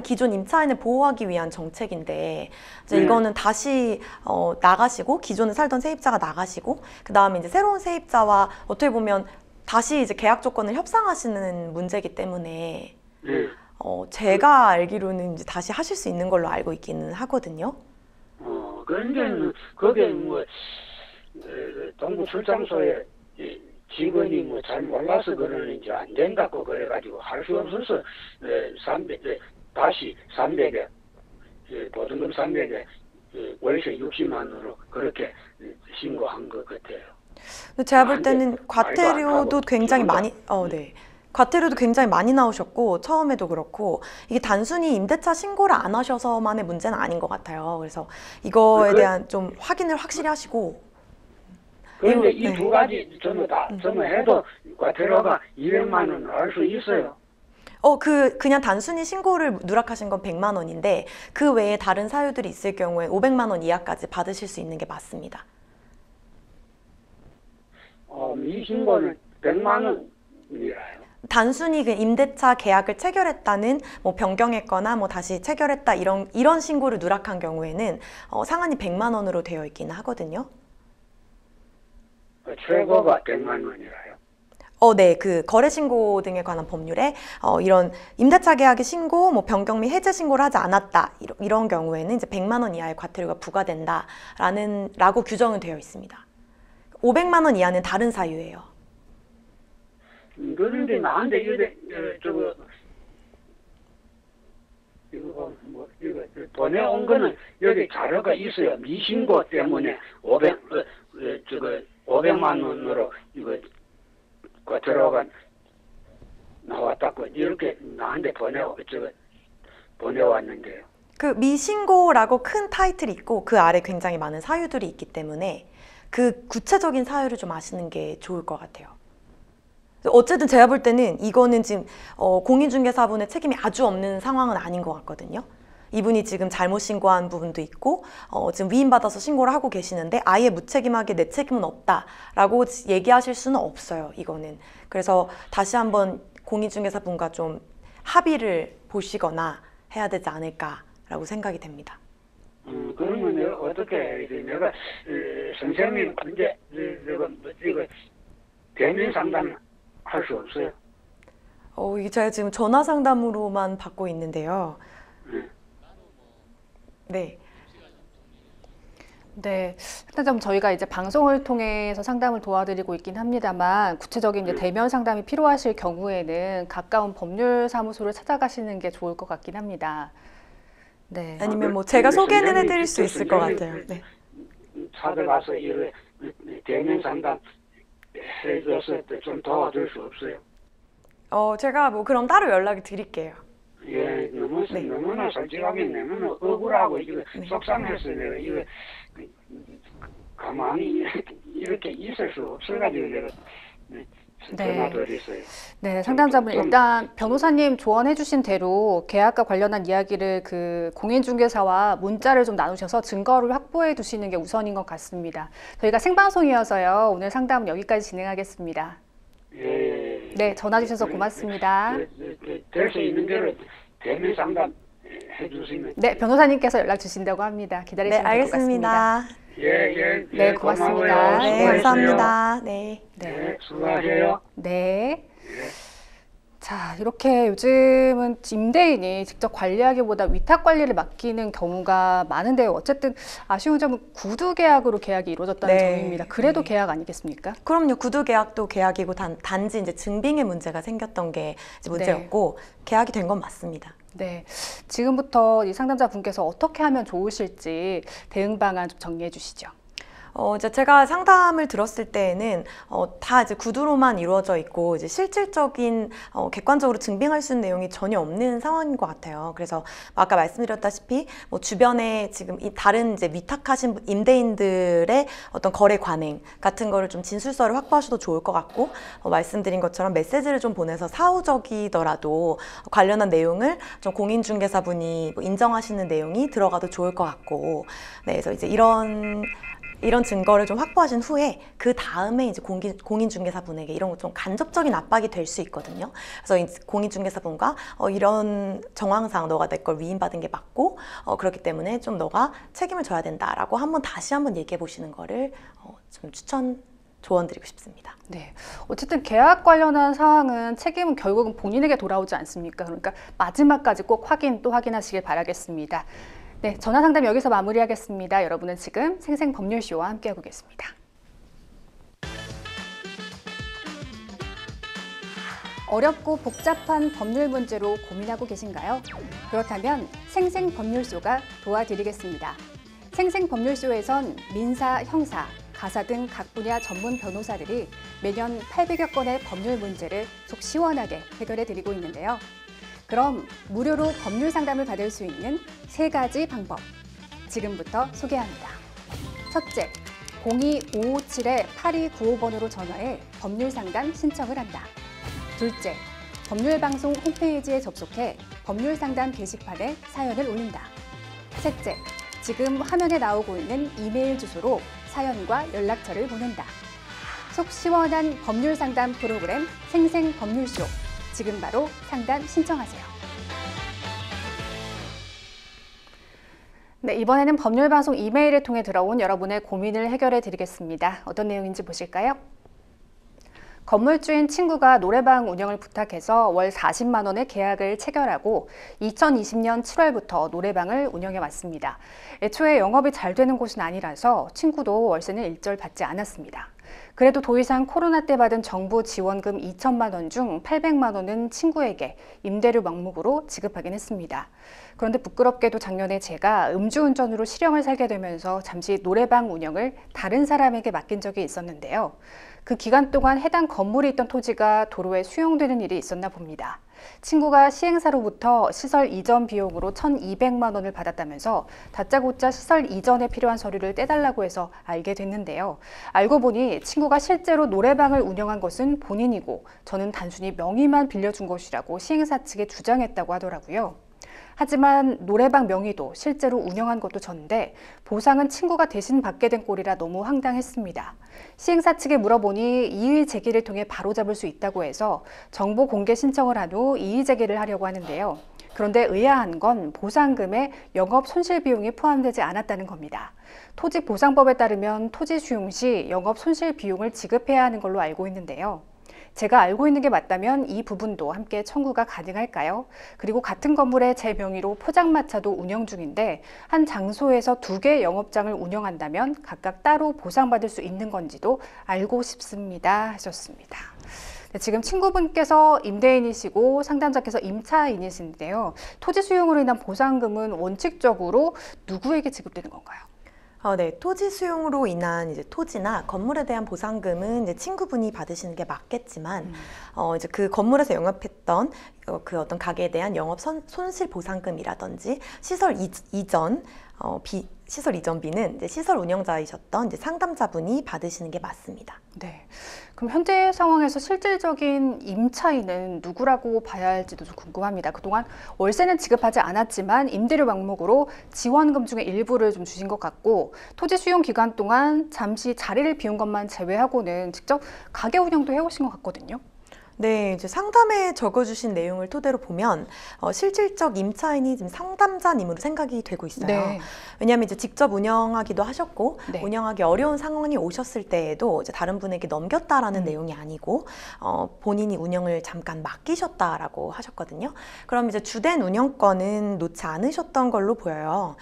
Speaker 2: 기존 임차인을 보호하기 위한 정책인데, 이제 이거는 다시 나가시고, 기존에 살던 세입자가 나가시고, 그 다음에 이제 새로운 세입자와 어떻게 보면 다시 이제 계약 조건을 협상하시는 문제이기 때문에, 제가 알기로는 이제 다시 하실 수 있는 걸로 알고 있기는 하거든요.
Speaker 3: 그런데 그게 동부출장소에 직원이 잘 몰라서 그러는지 안 된다고 그래가지고 할 수 없어서 300에 보증금 300에 월세 60만 원으로 그렇게 신고한 것 같아요.
Speaker 2: 제가 볼 때는 과태료도 굉장히 많이 과태료도 굉장히 많이 나오셨고, 처음에도 그렇고 이게 단순히 임대차 신고를 안 하셔서만의 문제는 아닌 것 같아요. 그래서 이거에 대한 좀 확인을 확실히 하시고.
Speaker 3: 그런데 이 두 가지 전부 해도 과태료가 200만 원을 할 수 있어요.
Speaker 2: 그냥 단순히 신고를 누락하신 건 100만 원인데 그 외에 다른 사유들이 있을 경우에 500만 원 이하까지 받으실 수 있는 게 맞습니다.
Speaker 3: 미신고는 100만 원이라요.
Speaker 2: 단순히 그 임대차 계약을 체결했다는 뭐 변경했거나 뭐 다시 체결했다 이런 신고를 누락한 경우에는 상한이 100만 원으로 되어 있기는 하거든요.
Speaker 3: 최고가 100만 원이라요.
Speaker 2: 네, 그 거래신고 등에 관한 법률에 이런 임대차 계약의 신고, 뭐 변경 및 해제 신고를 하지 않았다 이런 경우에는 이제 100만 원 이하의 과태료가 부과된다라고 규정은 되어 있습니다. 500만 원 이하는 다른 사유예요.
Speaker 3: 그런데 나한테 이거 보내온 거는 여기 자료가 있어요. 미신고 때문에 500만 원으로 이거 과태료가 나왔다고 이렇게 나한테 보내왔는데요.
Speaker 2: 그 미신고라고 큰 타이틀이 있고 그 아래 굉장히 많은 사유들이 있기 때문에 그 구체적인 사유를 좀 아시는 게 좋을 것 같아요. 어쨌든 제가 볼 때는 이거는 지금 공인중개사분의 책임이 아주 없는 상황은 아닌 것 같거든요. 이분이 지금 잘못 신고한 부분도 있고 지금 위임받아서 신고를 하고 계시는데 아예 무책임하게 내 책임은 없다라고 얘기하실 수는 없어요. 이거는. 그래서 다시 한번 공인중개사분과 좀 합의를 보시거나 해야 되지 않을까라고 생각이 됩니다.
Speaker 3: 그러면 내가 어떻게 내가 선생님 이제 이거 대면 상담 할 수 없어요?
Speaker 2: 이게 제가 지금 전화 상담으로만 받고 있는데요. 네.
Speaker 1: 네, 상담 저희가 이제 방송을 통해서 상담을 도와드리고 있긴 합니다만 구체적인 이제 대면 상담이 필요하실 경우에는 가까운 법률사무소를 찾아가시는 게 좋을 것 같긴 합니다. 네.
Speaker 2: 아니면 뭐 제가 소개는 해드릴 수 있을 것 같아요. 네.
Speaker 3: 찾아가서 이런 대면 상담 해줘서 좀 도와줄 수 없어요?
Speaker 2: 제가 뭐 그럼 따로 연락을 드릴게요.
Speaker 3: 예, 너무나 솔직하게 너무나 억울하고 이거 속상해서 내가 이거 가만히 이렇게 있을 수 없어가지고 내가 전화드렸어요.
Speaker 1: 네, 상담자분 일단 변호사님 조언해주신 대로 계약과 관련한 이야기를 그 공인중개사와 문자를 좀 나누셔서 증거를 확보해 두시는 게 우선인 것 같습니다. 저희가 생방송이어서요. 오늘 상담은 여기까지 진행하겠습니다.
Speaker 3: 예.
Speaker 1: 네, 전화 주셔서 고맙습니다.
Speaker 3: 될 수 있는 대로 대면 상담 해주시면.
Speaker 1: 네, 변호사님께서 연락 주신다고 합니다. 기다리시면 될 것 같습니다.
Speaker 3: 예,
Speaker 1: 네, 고맙습니다.
Speaker 2: 네, 감사합니다. 네.
Speaker 3: 네, 수고하세요.
Speaker 1: 네. 자, 이렇게 요즘은 임대인이 직접 관리하기보다 위탁 관리를 맡기는 경우가 많은데요. 어쨌든 아쉬운 점은 구두 계약으로 계약이 이루어졌다는 점입니다. 그래도 계약 아니겠습니까?
Speaker 2: 그럼요. 구두 계약도 계약이고 단지 이제 증빙의 문제가 생겼던 게 이제 문제였고 계약이 된 건 맞습니다.
Speaker 1: 네, 지금부터 이 상담자분께서 어떻게 하면 좋으실지 대응 방안 좀 정리해 주시죠.
Speaker 2: 이제 제가 상담을 들었을 때에는 다 이제 구두로만 이루어져 있고 이제 실질적인 객관적으로 증빙할 수 있는 내용이 전혀 없는 상황인 것 같아요. 그래서 아까 말씀드렸다시피 뭐 주변에 지금 다른 이제 위탁하신 임대인들의 어떤 거래 관행 같은 거를 좀 진술서를 확보하셔도 좋을 것 같고 말씀드린 것처럼 메시지를 좀 보내서 사후적이더라도 관련한 내용을 좀 공인중개사분이 뭐 인정하시는 내용이 들어가도 좋을 것 같고 네, 그래서 이제 이런 증거를 좀 확보하신 후에 그 다음에 이제 공인중개사분에게 이런 거 좀 간접적인 압박이 될 수 있거든요. 그래서 이제 공인중개사분과 이런 정황상 너가 내 걸 위임받은 게 맞고 그렇기 때문에 좀 너가 책임을 져야 된다라고 다시 한번 얘기해 보시는 거를 좀 조언드리고 싶습니다.
Speaker 1: 네, 어쨌든 계약 관련한 사항은 책임은 결국은 본인에게 돌아오지 않습니까? 그러니까 마지막까지 꼭 확인하시길 바라겠습니다. 네, 전화 상담 여기서 마무리하겠습니다. 여러분은 지금 생생법률쇼와 함께하고 계십니다. 어렵고 복잡한 법률 문제로 고민하고 계신가요? 그렇다면 생생법률쇼가 도와드리겠습니다. 생생법률쇼에선 민사, 형사, 가사 등 각 분야 전문 변호사들이 매년 800여 건의 법률 문제를 속 시원하게 해결해 드리고 있는데요. 그럼 무료로 법률 상담을 받을 수 있는 3가지 방법, 지금부터 소개합니다. 첫째, 02-557-8295번으로 전화해 법률 상담 신청을 한다. 둘째, 법률방송 홈페이지에 접속해 법률 상담 게시판에 사연을 올린다. 셋째, 지금 화면에 나오고 있는 이메일 주소로 사연과 연락처를 보낸다. 속 시원한 법률 상담 프로그램 생생법률쇼. 지금 바로 상담 신청하세요. 네, 이번에는 법률방송 이메일을 통해 들어온 여러분의 고민을 해결해 드리겠습니다. 어떤 내용인지 보실까요? 건물주인 친구가 노래방 운영을 부탁해서 월 40만 원의 계약을 체결하고 2020년 7월부터 노래방을 운영해 왔습니다. 애초에 영업이 잘 되는 곳은 아니라서 친구도 월세는 일절 받지 않았습니다. 그래도 도의상 코로나 때 받은 정부 지원금 2천만 원 중 800만 원은 친구에게 임대료 명목으로 지급하긴 했습니다. 그런데 부끄럽게도 작년에 제가 음주운전으로 실형을 살게 되면서 잠시 노래방 운영을 다른 사람에게 맡긴 적이 있었는데요. 그 기간 동안 해당 건물에 있던 토지가 도로에 수용되는 일이 있었나 봅니다. 친구가 시행사로부터 시설 이전 비용으로 1,200만 원을 받았다면서 다짜고짜 시설 이전에 필요한 서류를 떼달라고 해서 알게 됐는데요. 알고 보니 친구가 실제로 노래방을 운영한 것은 본인이고 저는 단순히 명의만 빌려준 것이라고 시행사 측에 주장했다고 하더라고요. 하지만 노래방 명의도 실제로 운영한 것도 전데 보상은 친구가 대신 받게 된 꼴이라 너무 황당했습니다. 시행사 측에 물어보니 이의 제기를 통해 바로잡을 수 있다고 해서 정보 공개 신청을 한 후 이의 제기를 하려고 하는데요. 그런데 의아한 건 보상금에 영업 손실 비용이 포함되지 않았다는 겁니다. 토지보상법에 따르면 토지 수용 시 영업 손실 비용을 지급해야 하는 걸로 알고 있는데요. 제가 알고 있는 게 맞다면 이 부분도 함께 청구가 가능할까요? 그리고 같은 건물에 제 명의로 포장마차도 운영 중인데 한 장소에서 2개 영업장을 운영한다면 각각 따로 보상받을 수 있는 건지도 알고 싶습니다 하셨습니다. 네, 지금 친구분께서 임대인이시고 상담자께서 임차인이신데요. 토지 수용으로 인한 보상금은 원칙적으로 누구에게 지급되는 건가요?
Speaker 2: 네, 토지 수용으로 인한 이제 토지나 건물에 대한 보상금은 이제 친구분이 받으시는 게 맞겠지만, 이제 그 건물에서 영업했던 그 어떤 가게에 대한 영업 손실 보상금이라든지 시설 이전비는 이제 시설 운영자이셨던 이제 상담자분이 받으시는 게 맞습니다.
Speaker 1: 네. 그럼 현재 상황에서 실질적인 임차인은 누구라고 봐야 할지도 좀 궁금합니다. 그동안 월세는 지급하지 않았지만 임대료 명목으로 지원금 중에 일부를 좀 주신 것 같고 토지 수용 기간 동안 잠시 자리를 비운 것만 제외하고는 직접 가게 운영도 해오신 것 같거든요.
Speaker 2: 네, 이제 상담에 적어주신 내용을 토대로 보면 실질적 임차인이 지금 상담자님으로 생각이 되고 있어요.
Speaker 1: 네.
Speaker 2: 왜냐하면 이제 직접 운영하기도 하셨고
Speaker 1: 네.
Speaker 2: 운영하기 어려운 상황이 오셨을 때에도 이제 다른 분에게 넘겼다라는 내용이 아니고 본인이 운영을 잠깐 맡기셨다라고 하셨거든요. 그럼 이제 주된 운영권은 놓지 않으셨던 걸로 보여요.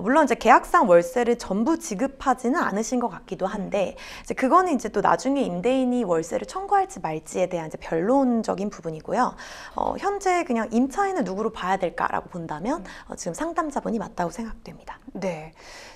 Speaker 2: 물론 이제 계약상 월세를 전부 지급하지는 않으신 것 같기도 한데 이제 그거는 이제 또 나중에 임대인이 월세를 청구할지 말지에 대한 이제 변론적인 부분이고요. 현재 그냥 임차인을 누구로 봐야 될까라고 본다면 지금 상담자분이 맞다고 생각됩니다.
Speaker 1: 네.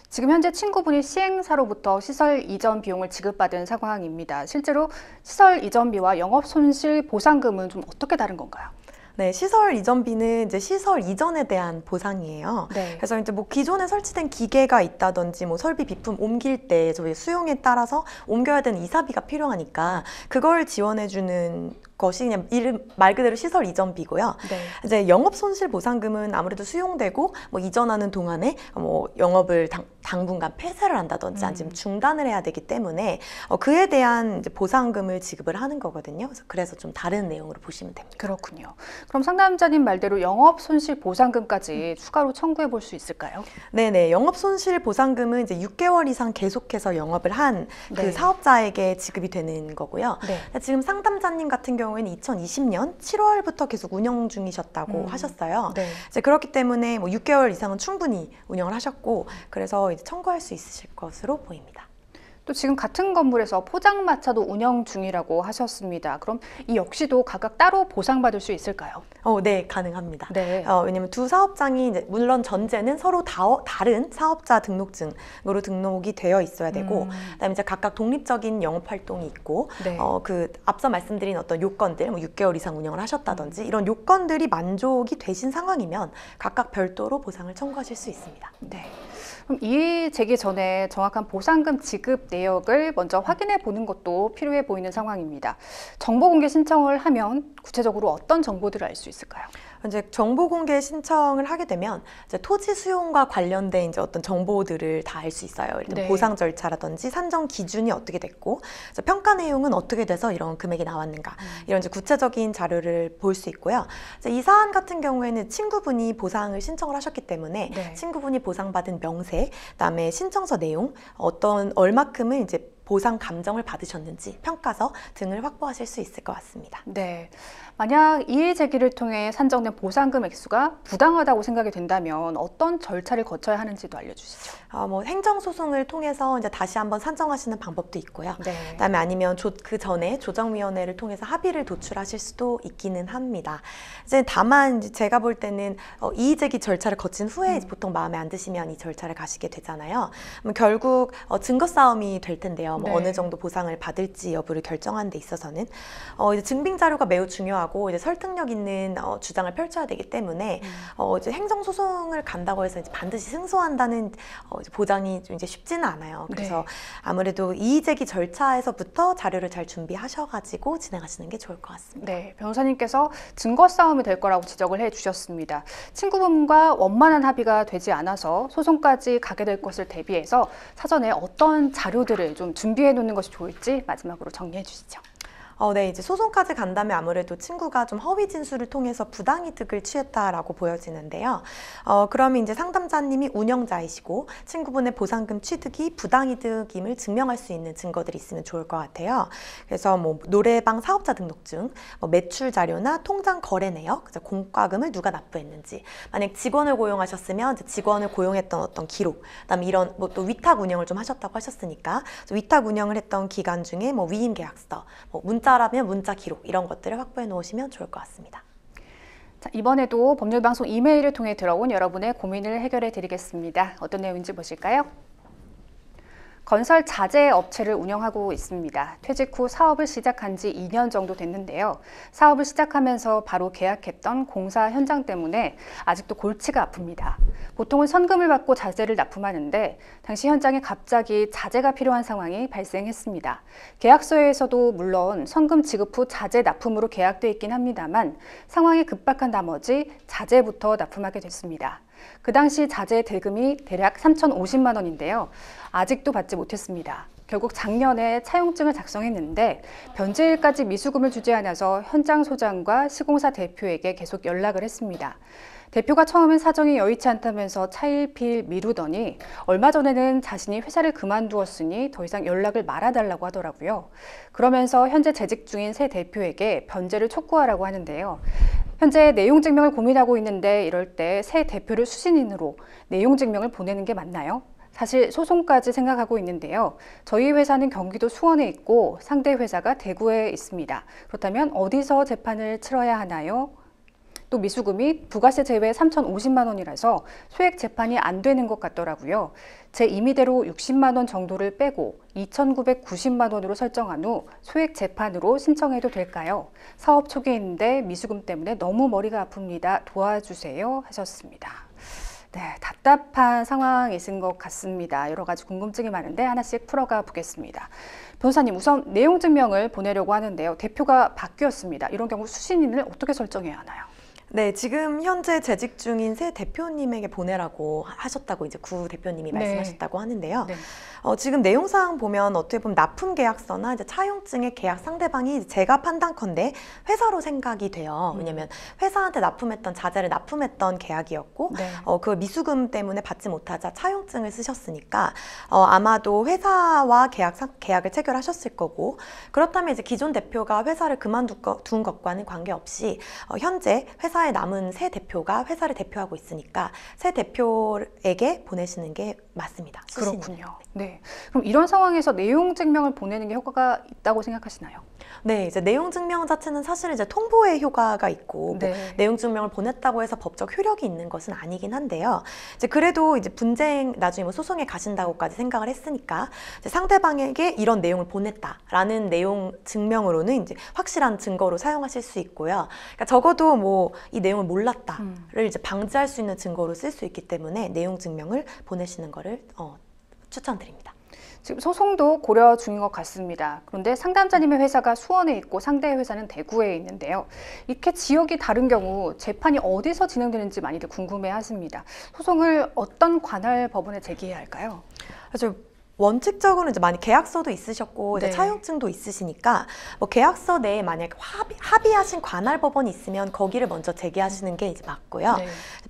Speaker 1: 지금 현재 친구분이 시행사로부터 시설 이전 비용을 지급받은 상황입니다. 실제로 시설 이전비와 영업 손실 보상금은 좀 어떻게 다른 건가요?
Speaker 2: 네, 시설 이전비는 이제 시설 이전에 대한 보상이에요.
Speaker 1: 네.
Speaker 2: 그래서 이제 뭐 기존에 설치된 기계가 있다든지 뭐 설비 비품 옮길 때 저희 수용에 따라서 옮겨야 되는 이사비가 필요하니까 그걸 지원해주는 것이 그냥 말 그대로 시설 이전비고요.
Speaker 1: 네.
Speaker 2: 이제 영업 손실 보상금은 아무래도 수용되고 뭐 이전하는 동안에 뭐 영업을 당분간 폐쇄를 한다든지 아니면 중단을 해야 되기 때문에 그에 대한 이제 보상금을 지급을 하는 거거든요. 그래서 좀 다른 내용으로 보시면 됩니다.
Speaker 1: 그렇군요. 그럼 상담자님 말대로 영업 손실 보상금까지 추가로 청구해 볼 수 있을까요?
Speaker 2: 네네. 영업 손실 보상금은 이제 6개월 이상 계속해서 영업을 한 그
Speaker 1: 네.
Speaker 2: 사업자에게 지급이 되는 거고요.
Speaker 1: 네.
Speaker 2: 지금 상담자님 같은 경우에는 2020년 7월부터 계속 운영 중이셨다고 하셨어요.
Speaker 1: 네.
Speaker 2: 이제 그렇기 때문에 뭐 6개월 이상은 충분히 운영을 하셨고 그래서 이제 청구할 수 있으실 것으로 보입니다.
Speaker 1: 또 지금 같은 건물에서 포장마차도 운영 중이라고 하셨습니다. 그럼 이 역시도 각각 따로 보상받을 수 있을까요?
Speaker 2: 네, 가능합니다.
Speaker 1: 네.
Speaker 2: 왜냐면 두 사업장이 이제 물론 전제는 서로 다른 사업자 등록증으로 등록이 되어 있어야 되고, 그다음에 이제 각각 독립적인 영업 활동이 있고,
Speaker 1: 네.
Speaker 2: 그 앞서 말씀드린 어떤 요건들, 뭐 6개월 이상 운영을 하셨다든지 이런 요건들이 만족이 되신 상황이면 각각 별도로 보상을 청구하실 수 있습니다.
Speaker 1: 네. 그럼 이의 제기 전에 정확한 보상금 지급 내역을 먼저 확인해 보는 것도 필요해 보이는 상황입니다. 정보 공개 신청을 하면 구체적으로 어떤 정보들을 알 수 있을까요?
Speaker 2: 이제 정보 공개 신청을 하게 되면 이제 토지 수용과 관련된 이제 어떤 정보들을 다 알 수 있어요. 일단
Speaker 1: 네.
Speaker 2: 보상 절차라든지 산정 기준이 어떻게 됐고, 그래서 평가 내용은 어떻게 돼서 이런 금액이 나왔는가 이런 이제 구체적인 자료를 볼 수 있고요. 이제 이 사안 같은 경우에는 친구분이 보상을 신청을 하셨기 때문에
Speaker 1: 네.
Speaker 2: 친구분이 보상받은 명세, 그다음에 신청서 내용, 어떤 얼마큼을 이제 보상 감정을 받으셨는지 평가서 등을 확보하실 수 있을 것 같습니다.
Speaker 1: 네. 만약 이의 제기를 통해 산정된 보상금 액수가 부당하다고 생각이 된다면 어떤 절차를 거쳐야 하는지도 알려주시죠.
Speaker 2: 뭐 행정소송을 통해서 이제 다시 한번 산정하시는 방법도 있고요.
Speaker 1: 네.
Speaker 2: 그다음에 아니면 그 전에 조정위원회를 통해서 합의를 도출하실 수도 있기는 합니다. 이제 다만 이제 제가 볼 때는 이의 제기 절차를 거친 후에 보통 마음에 안 드시면 이 절차를 가시게 되잖아요. 결국 증거 싸움이 될 텐데요. 뭐
Speaker 1: 네.
Speaker 2: 어느 정도 보상을 받을지 여부를 결정하는 데 있어서는 이제 증빙 자료가 매우 중요하고 이제 설득력 있는 주장을 펼쳐야 되기 때문에 이제 행정소송을 간다고 해서 이제 반드시 승소한다는 이제 보장이 좀 이제 쉽지는 않아요. 그래서
Speaker 1: 네.
Speaker 2: 아무래도 이의 제기 절차에서부터 자료를 잘 준비하셔가지고 진행하시는 게 좋을 것 같습니다.
Speaker 1: 네, 변호사님께서 증거 싸움이 될 거라고 지적을 해주셨습니다. 친구분과 원만한 합의가 되지 않아서 소송까지 가게 될 것을 대비해서 사전에 어떤 자료들을 좀 준비해 놓는 것이 좋을지 마지막으로 정리해 주시죠.
Speaker 2: 네, 이제 소송까지 간다면 아무래도 친구가 좀 허위 진술을 통해서 부당이득을 취했다라고 보여지는데요. 그러면 이제 상담자님이 운영자이시고 친구분의 보상금 취득이 부당이득임을 증명할 수 있는 증거들이 있으면 좋을 것 같아요. 그래서 뭐 노래방 사업자 등록증, 뭐 매출 자료나 통장 거래 내역, 공과금을 누가 납부했는지, 만약 직원을 고용하셨으면 이제 직원을 고용했던 어떤 기록, 그다음에 이런 뭐 또 위탁 운영을 좀 하셨다고 하셨으니까 위탁 운영을 했던 기간 중에 뭐 위임 계약서, 뭐 문자라면 문자 기록 이런 것들을 확보해 놓으시면 좋을 것 같습니다.
Speaker 1: 자, 이번에도 법률방송 이메일을 통해 들어온 여러분의 고민을 해결해 드리겠습니다. 어떤 내용인지 보실까요? 건설 자재 업체를 운영하고 있습니다. 퇴직 후 사업을 시작한 지 2년 정도 됐는데요. 사업을 시작하면서 바로 계약했던 공사 현장 때문에 아직도 골치가 아픕니다. 보통은 선금을 받고 자재를 납품하는데 당시 현장에 갑자기 자재가 필요한 상황이 발생했습니다. 계약서에서도 물론 선금 지급 후 자재 납품으로 계약돼 있긴 합니다만 상황이 급박한 나머지 자재부터 납품하게 됐습니다. 그 당시 자재 대금이 대략 3,050만 원인데요. 아직도 받지 못했습니다. 결국 작년에 차용증을 작성했는데 변제일까지 미수금을 주지 않아서 현장 소장과 시공사 대표에게 계속 연락을 했습니다. 대표가 처음엔 사정이 여의치 않다면서 차일피일 미루더니 얼마 전에는 자신이 회사를 그만두었으니 더 이상 연락을 말아달라고 하더라고요. 그러면서 현재 재직 중인 새 대표에게 변제를 촉구하라고 하는데요. 현재 내용 증명을 고민하고 있는데 이럴 때 새 대표를 수신인으로 내용 증명을 보내는 게 맞나요? 사실 소송까지 생각하고 있는데요. 저희 회사는 경기도 수원에 있고 상대 회사가 대구에 있습니다. 그렇다면 어디서 재판을 치러야 하나요? 또 미수금이 부가세 제외 3,050만 원이라서 소액 재판이 안 되는 것 같더라고요. 제 임의대로 60만 원 정도를 빼고 2,990만 원으로 설정한 후 소액 재판으로 신청해도 될까요? 사업 초기인데 미수금 때문에 너무 머리가 아픕니다. 도와주세요 하셨습니다. 네, 답답한 상황이신 것 같습니다. 여러 가지 궁금증이 많은데 하나씩 풀어가 보겠습니다. 변호사님, 우선 내용 증명을 보내려고 하는데요. 대표가 바뀌었습니다. 이런 경우 수신인을 어떻게 설정해야 하나요?
Speaker 2: 네, 지금 현재 재직 중인 새 대표님에게 보내라고 하셨다고 이제 구 대표님이 말씀하셨다고 하는데요. 네. 지금 내용사항 보면 어떻게 보면 납품 계약서나 이제 차용증의 계약 상대방이 제가 판단컨대 회사로 생각이 돼요. 왜냐면 회사한테 납품했던 자재를 납품했던 계약이었고 그 미수금 때문에 받지 못하자 차용증을 쓰셨으니까 아마도 회사와 계약을 체결하셨을 거고, 그렇다면 이제 기존 대표가 회사를 그만둔 것과는 관계없이 현재 회사에 남은 새 대표가 회사를 대표하고 있으니까 새 대표에게 보내시는 게 맞습니다. 수신은.
Speaker 1: 그렇군요. 네. 그럼 이런 상황에서 내용 증명을 보내는 게 효과가 있다고 생각하시나요?
Speaker 2: 네, 이제 내용 증명 자체는 사실 이제 통보의 효과가 있고 뭐 내용 증명을 보냈다고 해서 법적 효력이 있는 것은 아니긴 한데요. 이제 그래도 이제 분쟁 나중에 뭐 소송에 가신다고까지 생각을 했으니까 이제 상대방에게 이런 내용을 보냈다라는 내용 증명으로는 이제 확실한 증거로 사용하실 수 있고요. 그러니까 적어도 뭐 이 내용을 몰랐다를 이제 방지할 수 있는 증거로 쓸 수 있기 때문에 내용 증명을 보내시는 거를 추천드립니다.
Speaker 1: 지금 소송도 고려 중인 것 같습니다. 그런데 상담자님의 회사가 수원에 있고 상대 회사는 대구에 있는데요. 이렇게 지역이 다른 경우 재판이 어디서 진행되는지 많이들 궁금해하십니다. 소송을 어떤 관할 법원에 제기해야 할까요?
Speaker 2: 원칙적으로는 이제 만약 계약서도 있으셨고 이제 차용증도 있으시니까 뭐 계약서 내에 만약 합의하신 관할 법원이 있으면 거기를 먼저 제기하시는 게 이제 맞고요.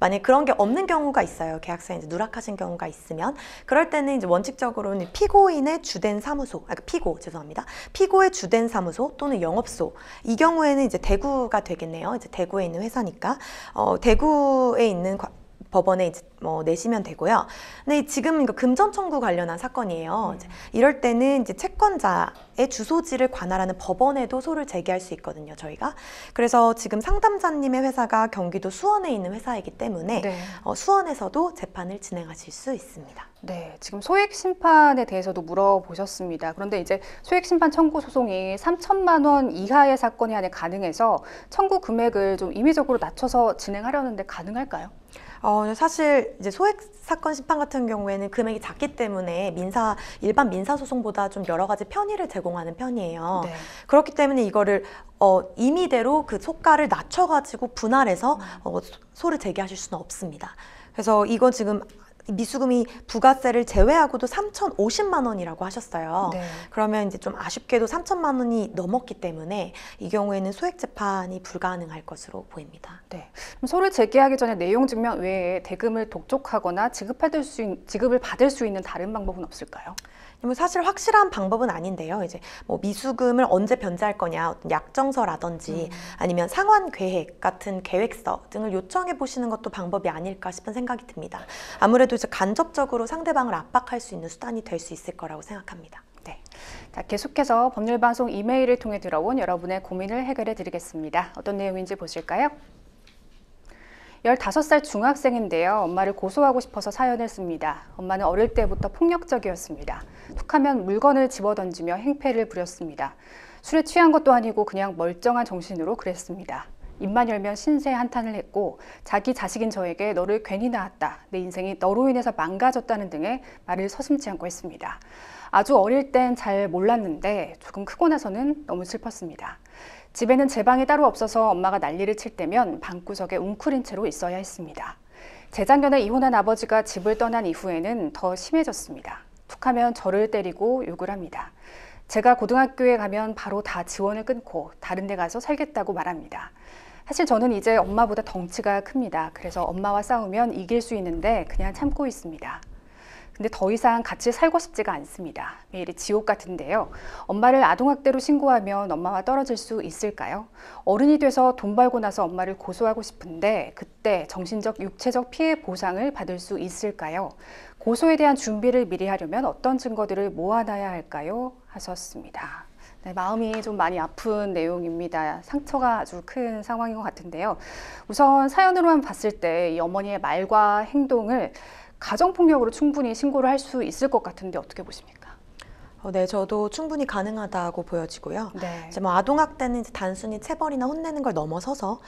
Speaker 2: 만약 그런 게 없는 경우가 있어요. 계약서에 이제 누락하신 경우가 있으면 그럴 때는 이제 원칙적으로는 피고인의 주된 사무소, 피고의 주된 사무소 또는 영업소, 이 경우에는 이제 대구가 되겠네요. 이제 대구에 있는 회사니까 대구에 있는 법원에 이제 내시면 되고요. 근데 지금 이거 금전 청구 관련한 사건이에요. 이럴 때는 이제 채권자의 주소지를 관할하는 법원에도 소를 제기할 수 있거든요, 저희가. 그래서 지금 상담자님의 회사가 경기도 수원에 있는 회사이기 때문에 수원에서도 재판을 진행하실 수 있습니다.
Speaker 1: 네, 지금 소액 심판에 대해서도 물어보셨습니다. 그런데 이제 소액 심판 청구 소송이 3천만 원 이하의 사건이 안에 가능해서 청구 금액을 좀 임의적으로 낮춰서 진행하려는데 가능할까요?
Speaker 2: 사실 이제 소액 사건 심판 같은 경우에는 금액이 작기 때문에 일반 민사 소송보다 좀 여러 가지 편의를 제공하는 편이에요. 그렇기 때문에 이거를 임의대로 그 속가를 낮춰가지고 분할해서 소를 제기하실 수는 없습니다. 그래서 이건 지금 미수금이 부가세를 제외하고도 3,050만 원이라고 하셨어요.
Speaker 1: 네.
Speaker 2: 그러면 이제 좀 아쉽게도 3천만 원이 넘었기 때문에 이 경우에는 소액 재판이 불가능할 것으로 보입니다.
Speaker 1: 네. 그럼 소를 제기하기 전에 내용 증명 외에 대금을 독촉하거나 지급을 받을 수 있는 다른 방법은 없을까요?
Speaker 2: 뭐 사실 확실한 방법은 아닌데요. 이제 뭐 미수금을 언제 변제할 거냐, 어떤 약정서라든지 아니면 상환 계획 같은 계획서 등을 요청해 보시는 것도 방법이 아닐까 싶은 생각이 듭니다. 아무래도 이제 간접적으로 상대방을 압박할 수 있는 수단이 될 수 있을 거라고 생각합니다.
Speaker 1: 네. 자, 계속해서 법률방송 이메일을 통해 들어온 여러분의 고민을 해결해 드리겠습니다. 어떤 내용인지 보실까요? 15살 중학생인데요. 엄마를 고소하고 싶어서 사연을 씁니다. 엄마는 어릴 때부터 폭력적이었습니다. 툭하면 물건을 집어던지며 행패를 부렸습니다. 술에 취한 것도 아니고 그냥 멀쩡한 정신으로 그랬습니다. 입만 열면 신세 한탄을 했고 자기 자식인 저에게 너를 괜히 낳았다. 내 인생이 너로 인해서 망가졌다는 등의 말을 서슴지 않고 했습니다. 아주 어릴 땐 잘 몰랐는데 조금 크고 나서는 너무 슬펐습니다. 집에는 제 방이 따로 없어서 엄마가 난리를 칠 때면 방구석에 웅크린 채로 있어야 했습니다. 재작년에 이혼한 아버지가 집을 떠난 이후에는 더 심해졌습니다. 툭하면 저를 때리고 욕을 합니다. 제가 고등학교에 가면 바로 다 지원을 끊고 다른 데 가서 살겠다고 말합니다. 사실 저는 이제 엄마보다 덩치가 큽니다. 그래서 엄마와 싸우면 이길 수 있는데 그냥 참고 있습니다. 근데 더 이상 같이 살고 싶지가 않습니다. 매일이 지옥 같은데요. 엄마를 아동학대로 신고하면 엄마와 떨어질 수 있을까요? 어른이 돼서 돈 벌고 나서 엄마를 고소하고 싶은데 그때 정신적, 육체적 피해 보상을 받을 수 있을까요? 고소에 대한 준비를 미리 하려면 어떤 증거들을 모아놔야 할까요? 하셨습니다. 네, 마음이 좀 많이 아픈 내용입니다. 상처가 아주 큰 상황인 것 같은데요. 우선 사연으로만 봤을 때 이 어머니의 말과 행동을 가정폭력으로 충분히 신고를 할 수 있을 것 같은데 어떻게 보십니까?
Speaker 2: 네, 저도 충분히 가능하다고 보여지고요.
Speaker 1: 네.
Speaker 2: 이제 뭐 아동학대는 이제 단순히 체벌이나 혼내는 걸 넘어서서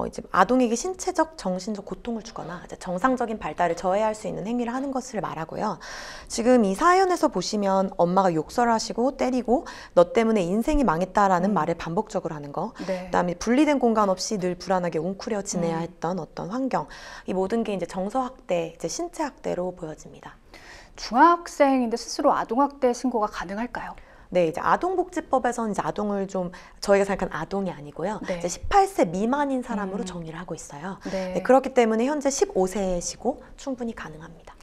Speaker 2: 이제 아동에게 신체적, 정신적 고통을 주거나 이제 정상적인 발달을 저해할 수 있는 행위를 하는 것을 말하고요. 지금 이 사연에서 보시면 엄마가 욕설하시고 때리고 너 때문에 인생이 망했다라는 말을 반복적으로 하는 거,
Speaker 1: 네.
Speaker 2: 그다음에 분리된 공간 없이 늘 불안하게 웅크려 지내야 했던 어떤 환경, 이 모든 게 이제 정서학대, 이제 신체학대로 보여집니다.
Speaker 1: 중학생인데 스스로 아동학대 신고가 가능할까요?
Speaker 2: 네, 이제 아동복지법에서는 이제 아동을 좀 저희가 생각하는 아동이 아니고요.
Speaker 1: 네.
Speaker 2: 이제 18세 미만인 사람으로 정의를 하고 있어요.
Speaker 1: 네.
Speaker 2: 네, 그렇기 때문에 현재 15세시고 충분히 가능합니다.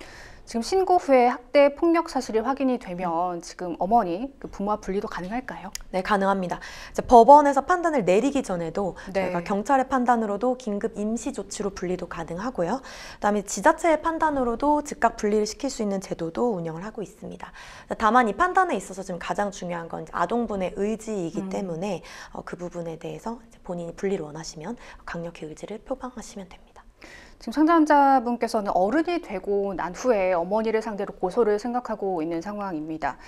Speaker 1: 지금 신고 후에 학대 폭력 사실이 확인이 되면 지금 어머니, 그 부모와 분리도 가능할까요?
Speaker 2: 네, 가능합니다. 이제 법원에서 판단을 내리기 전에도
Speaker 1: 네.
Speaker 2: 저희가 경찰의 판단으로도 긴급 임시 조치로 분리도 가능하고요. 그다음에 지자체의 판단으로도 즉각 분리를 시킬 수 있는 제도도 운영을 하고 있습니다. 다만 이 판단에 있어서 지금 가장 중요한 건 이제 아동분의 의지이기 때문에 그 부분에 대해서 이제 본인이 분리를 원하시면 강력히 의지를 표방하시면 됩니다.
Speaker 1: 지금 상담자분께서는 어른이 되고 난 후에 어머니를 상대로 고소를 생각하고 있는 상황입니다.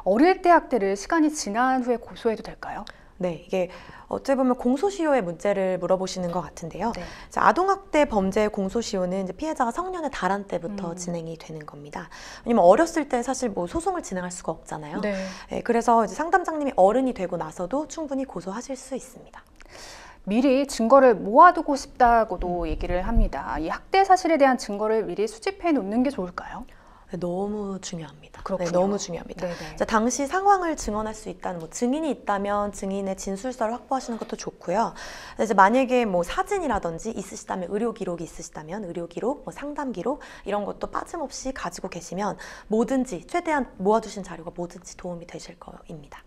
Speaker 1: 어릴 때 학대를 시간이 지난 후에 고소해도 될까요?
Speaker 2: 네, 이게 어찌 보면 공소시효의 문제를 물어보시는 것 같은데요.
Speaker 1: 네.
Speaker 2: 아동학대 범죄의 공소시효는 이제 피해자가 성년에 달한 때부터 진행이 되는 겁니다. 왜냐면 어렸을 때 사실 뭐 소송을 진행할 수가 없잖아요.
Speaker 1: 네.
Speaker 2: 네, 그래서 이제 상담장님이 어른이 되고 나서도 충분히 고소하실 수 있습니다.
Speaker 1: 미리 증거를 모아두고 싶다고도 얘기를 합니다. 이 학대 사실에 대한 증거를 미리 수집해 놓는 게 좋을까요?
Speaker 2: 네, 너무 중요합니다.
Speaker 1: 그렇군요.
Speaker 2: 네, 너무 중요합니다.
Speaker 1: 네네.
Speaker 2: 자, 당시 상황을 증언할 수 있다는 뭐 증인이 있다면 증인의 진술서를 확보하시는 것도 좋고요. 이제 만약에 뭐 사진이라든지 있으시다면 의료 기록이 있으시다면 의료 기록, 뭐 상담 기록 이런 것도 빠짐없이 가지고 계시면 뭐든지 최대한 모아두신 자료가 뭐든지 도움이 되실 거입니다.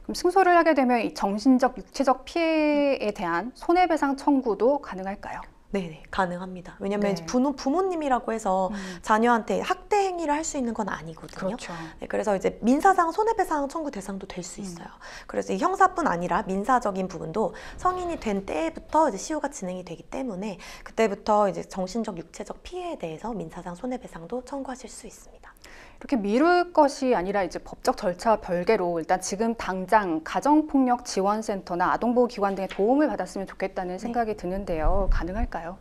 Speaker 1: 그럼 승소를 하게 되면 이 정신적, 육체적 피해에 대한 손해배상 청구도 가능할까요?
Speaker 2: 네, 가능합니다. 왜냐하면
Speaker 1: 네.
Speaker 2: 부모님이라고 해서 자녀한테 학대 행위를 할 수 있는 건 아니거든요.
Speaker 1: 그렇죠.
Speaker 2: 네, 그래서 이제 민사상 손해배상 청구 대상도 될 수 있어요. 그래서 이 형사뿐 아니라 민사적인 부분도 성인이 된 때부터 이제 시효가 진행이 되기 때문에 그때부터 이제 정신적, 육체적 피해에 대해서 민사상 손해배상도 청구하실 수 있습니다.
Speaker 1: 이렇게 미룰 것이 아니라 이제 법적 절차와 별개로 일단 지금 당장 가정폭력 지원센터나 아동보호기관 등의 도움을 받았으면 좋겠다는 생각이 드는데요. 가능할까요?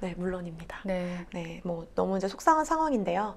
Speaker 2: 네, 물론입니다.
Speaker 1: 네.
Speaker 2: 네, 뭐 너무 이제 속상한 상황인데요.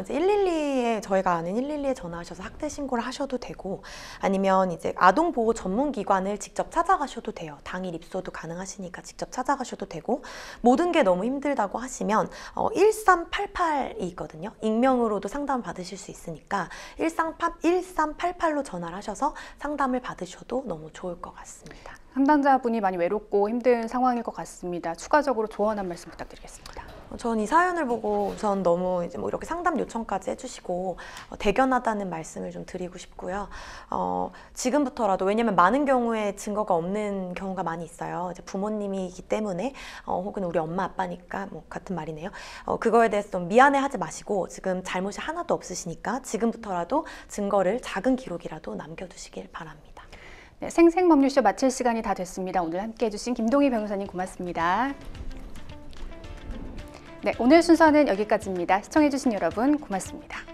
Speaker 2: 이제 112에 저희가 아는 112에 전화하셔서 학대 신고를 하셔도 되고, 아니면 이제 아동보호 전문기관을 직접 찾아가셔도 돼요. 당일 입소도 가능하시니까 직접 찾아가셔도 되고, 모든 게 너무 힘들다고 하시면 1388이 있거든요. 익명으로도 상담 받으실 수 있으니까 1388로 전화를 하셔서 상담을 받으셔도 너무 좋을 것 같습니다.
Speaker 1: 상담자분이 많이 외롭고 힘든 상황일 것 같습니다. 추가적으로 조언 한 말씀 부탁드리겠습니다.
Speaker 2: 전 이 사연을 보고 우선 너무 이제 뭐 이렇게 상담 요청까지 해주시고 대견하다는 말씀을 좀 드리고 싶고요. 지금부터라도, 왜냐면 많은 경우에 증거가 없는 경우가 많이 있어요. 이제 부모님이기 때문에 혹은 우리 엄마 아빠니까 뭐 같은 말이네요. 그거에 대해서 좀 미안해하지 마시고, 지금 잘못이 하나도 없으시니까 지금부터라도 증거를, 작은 기록이라도 남겨두시길 바랍니다.
Speaker 1: 네, 생생법률쇼 마칠 시간이 다 됐습니다. 오늘 함께해 주신 김동희 변호사님 고맙습니다. 네, 오늘 순서는 여기까지입니다. 시청해 주신 여러분 고맙습니다.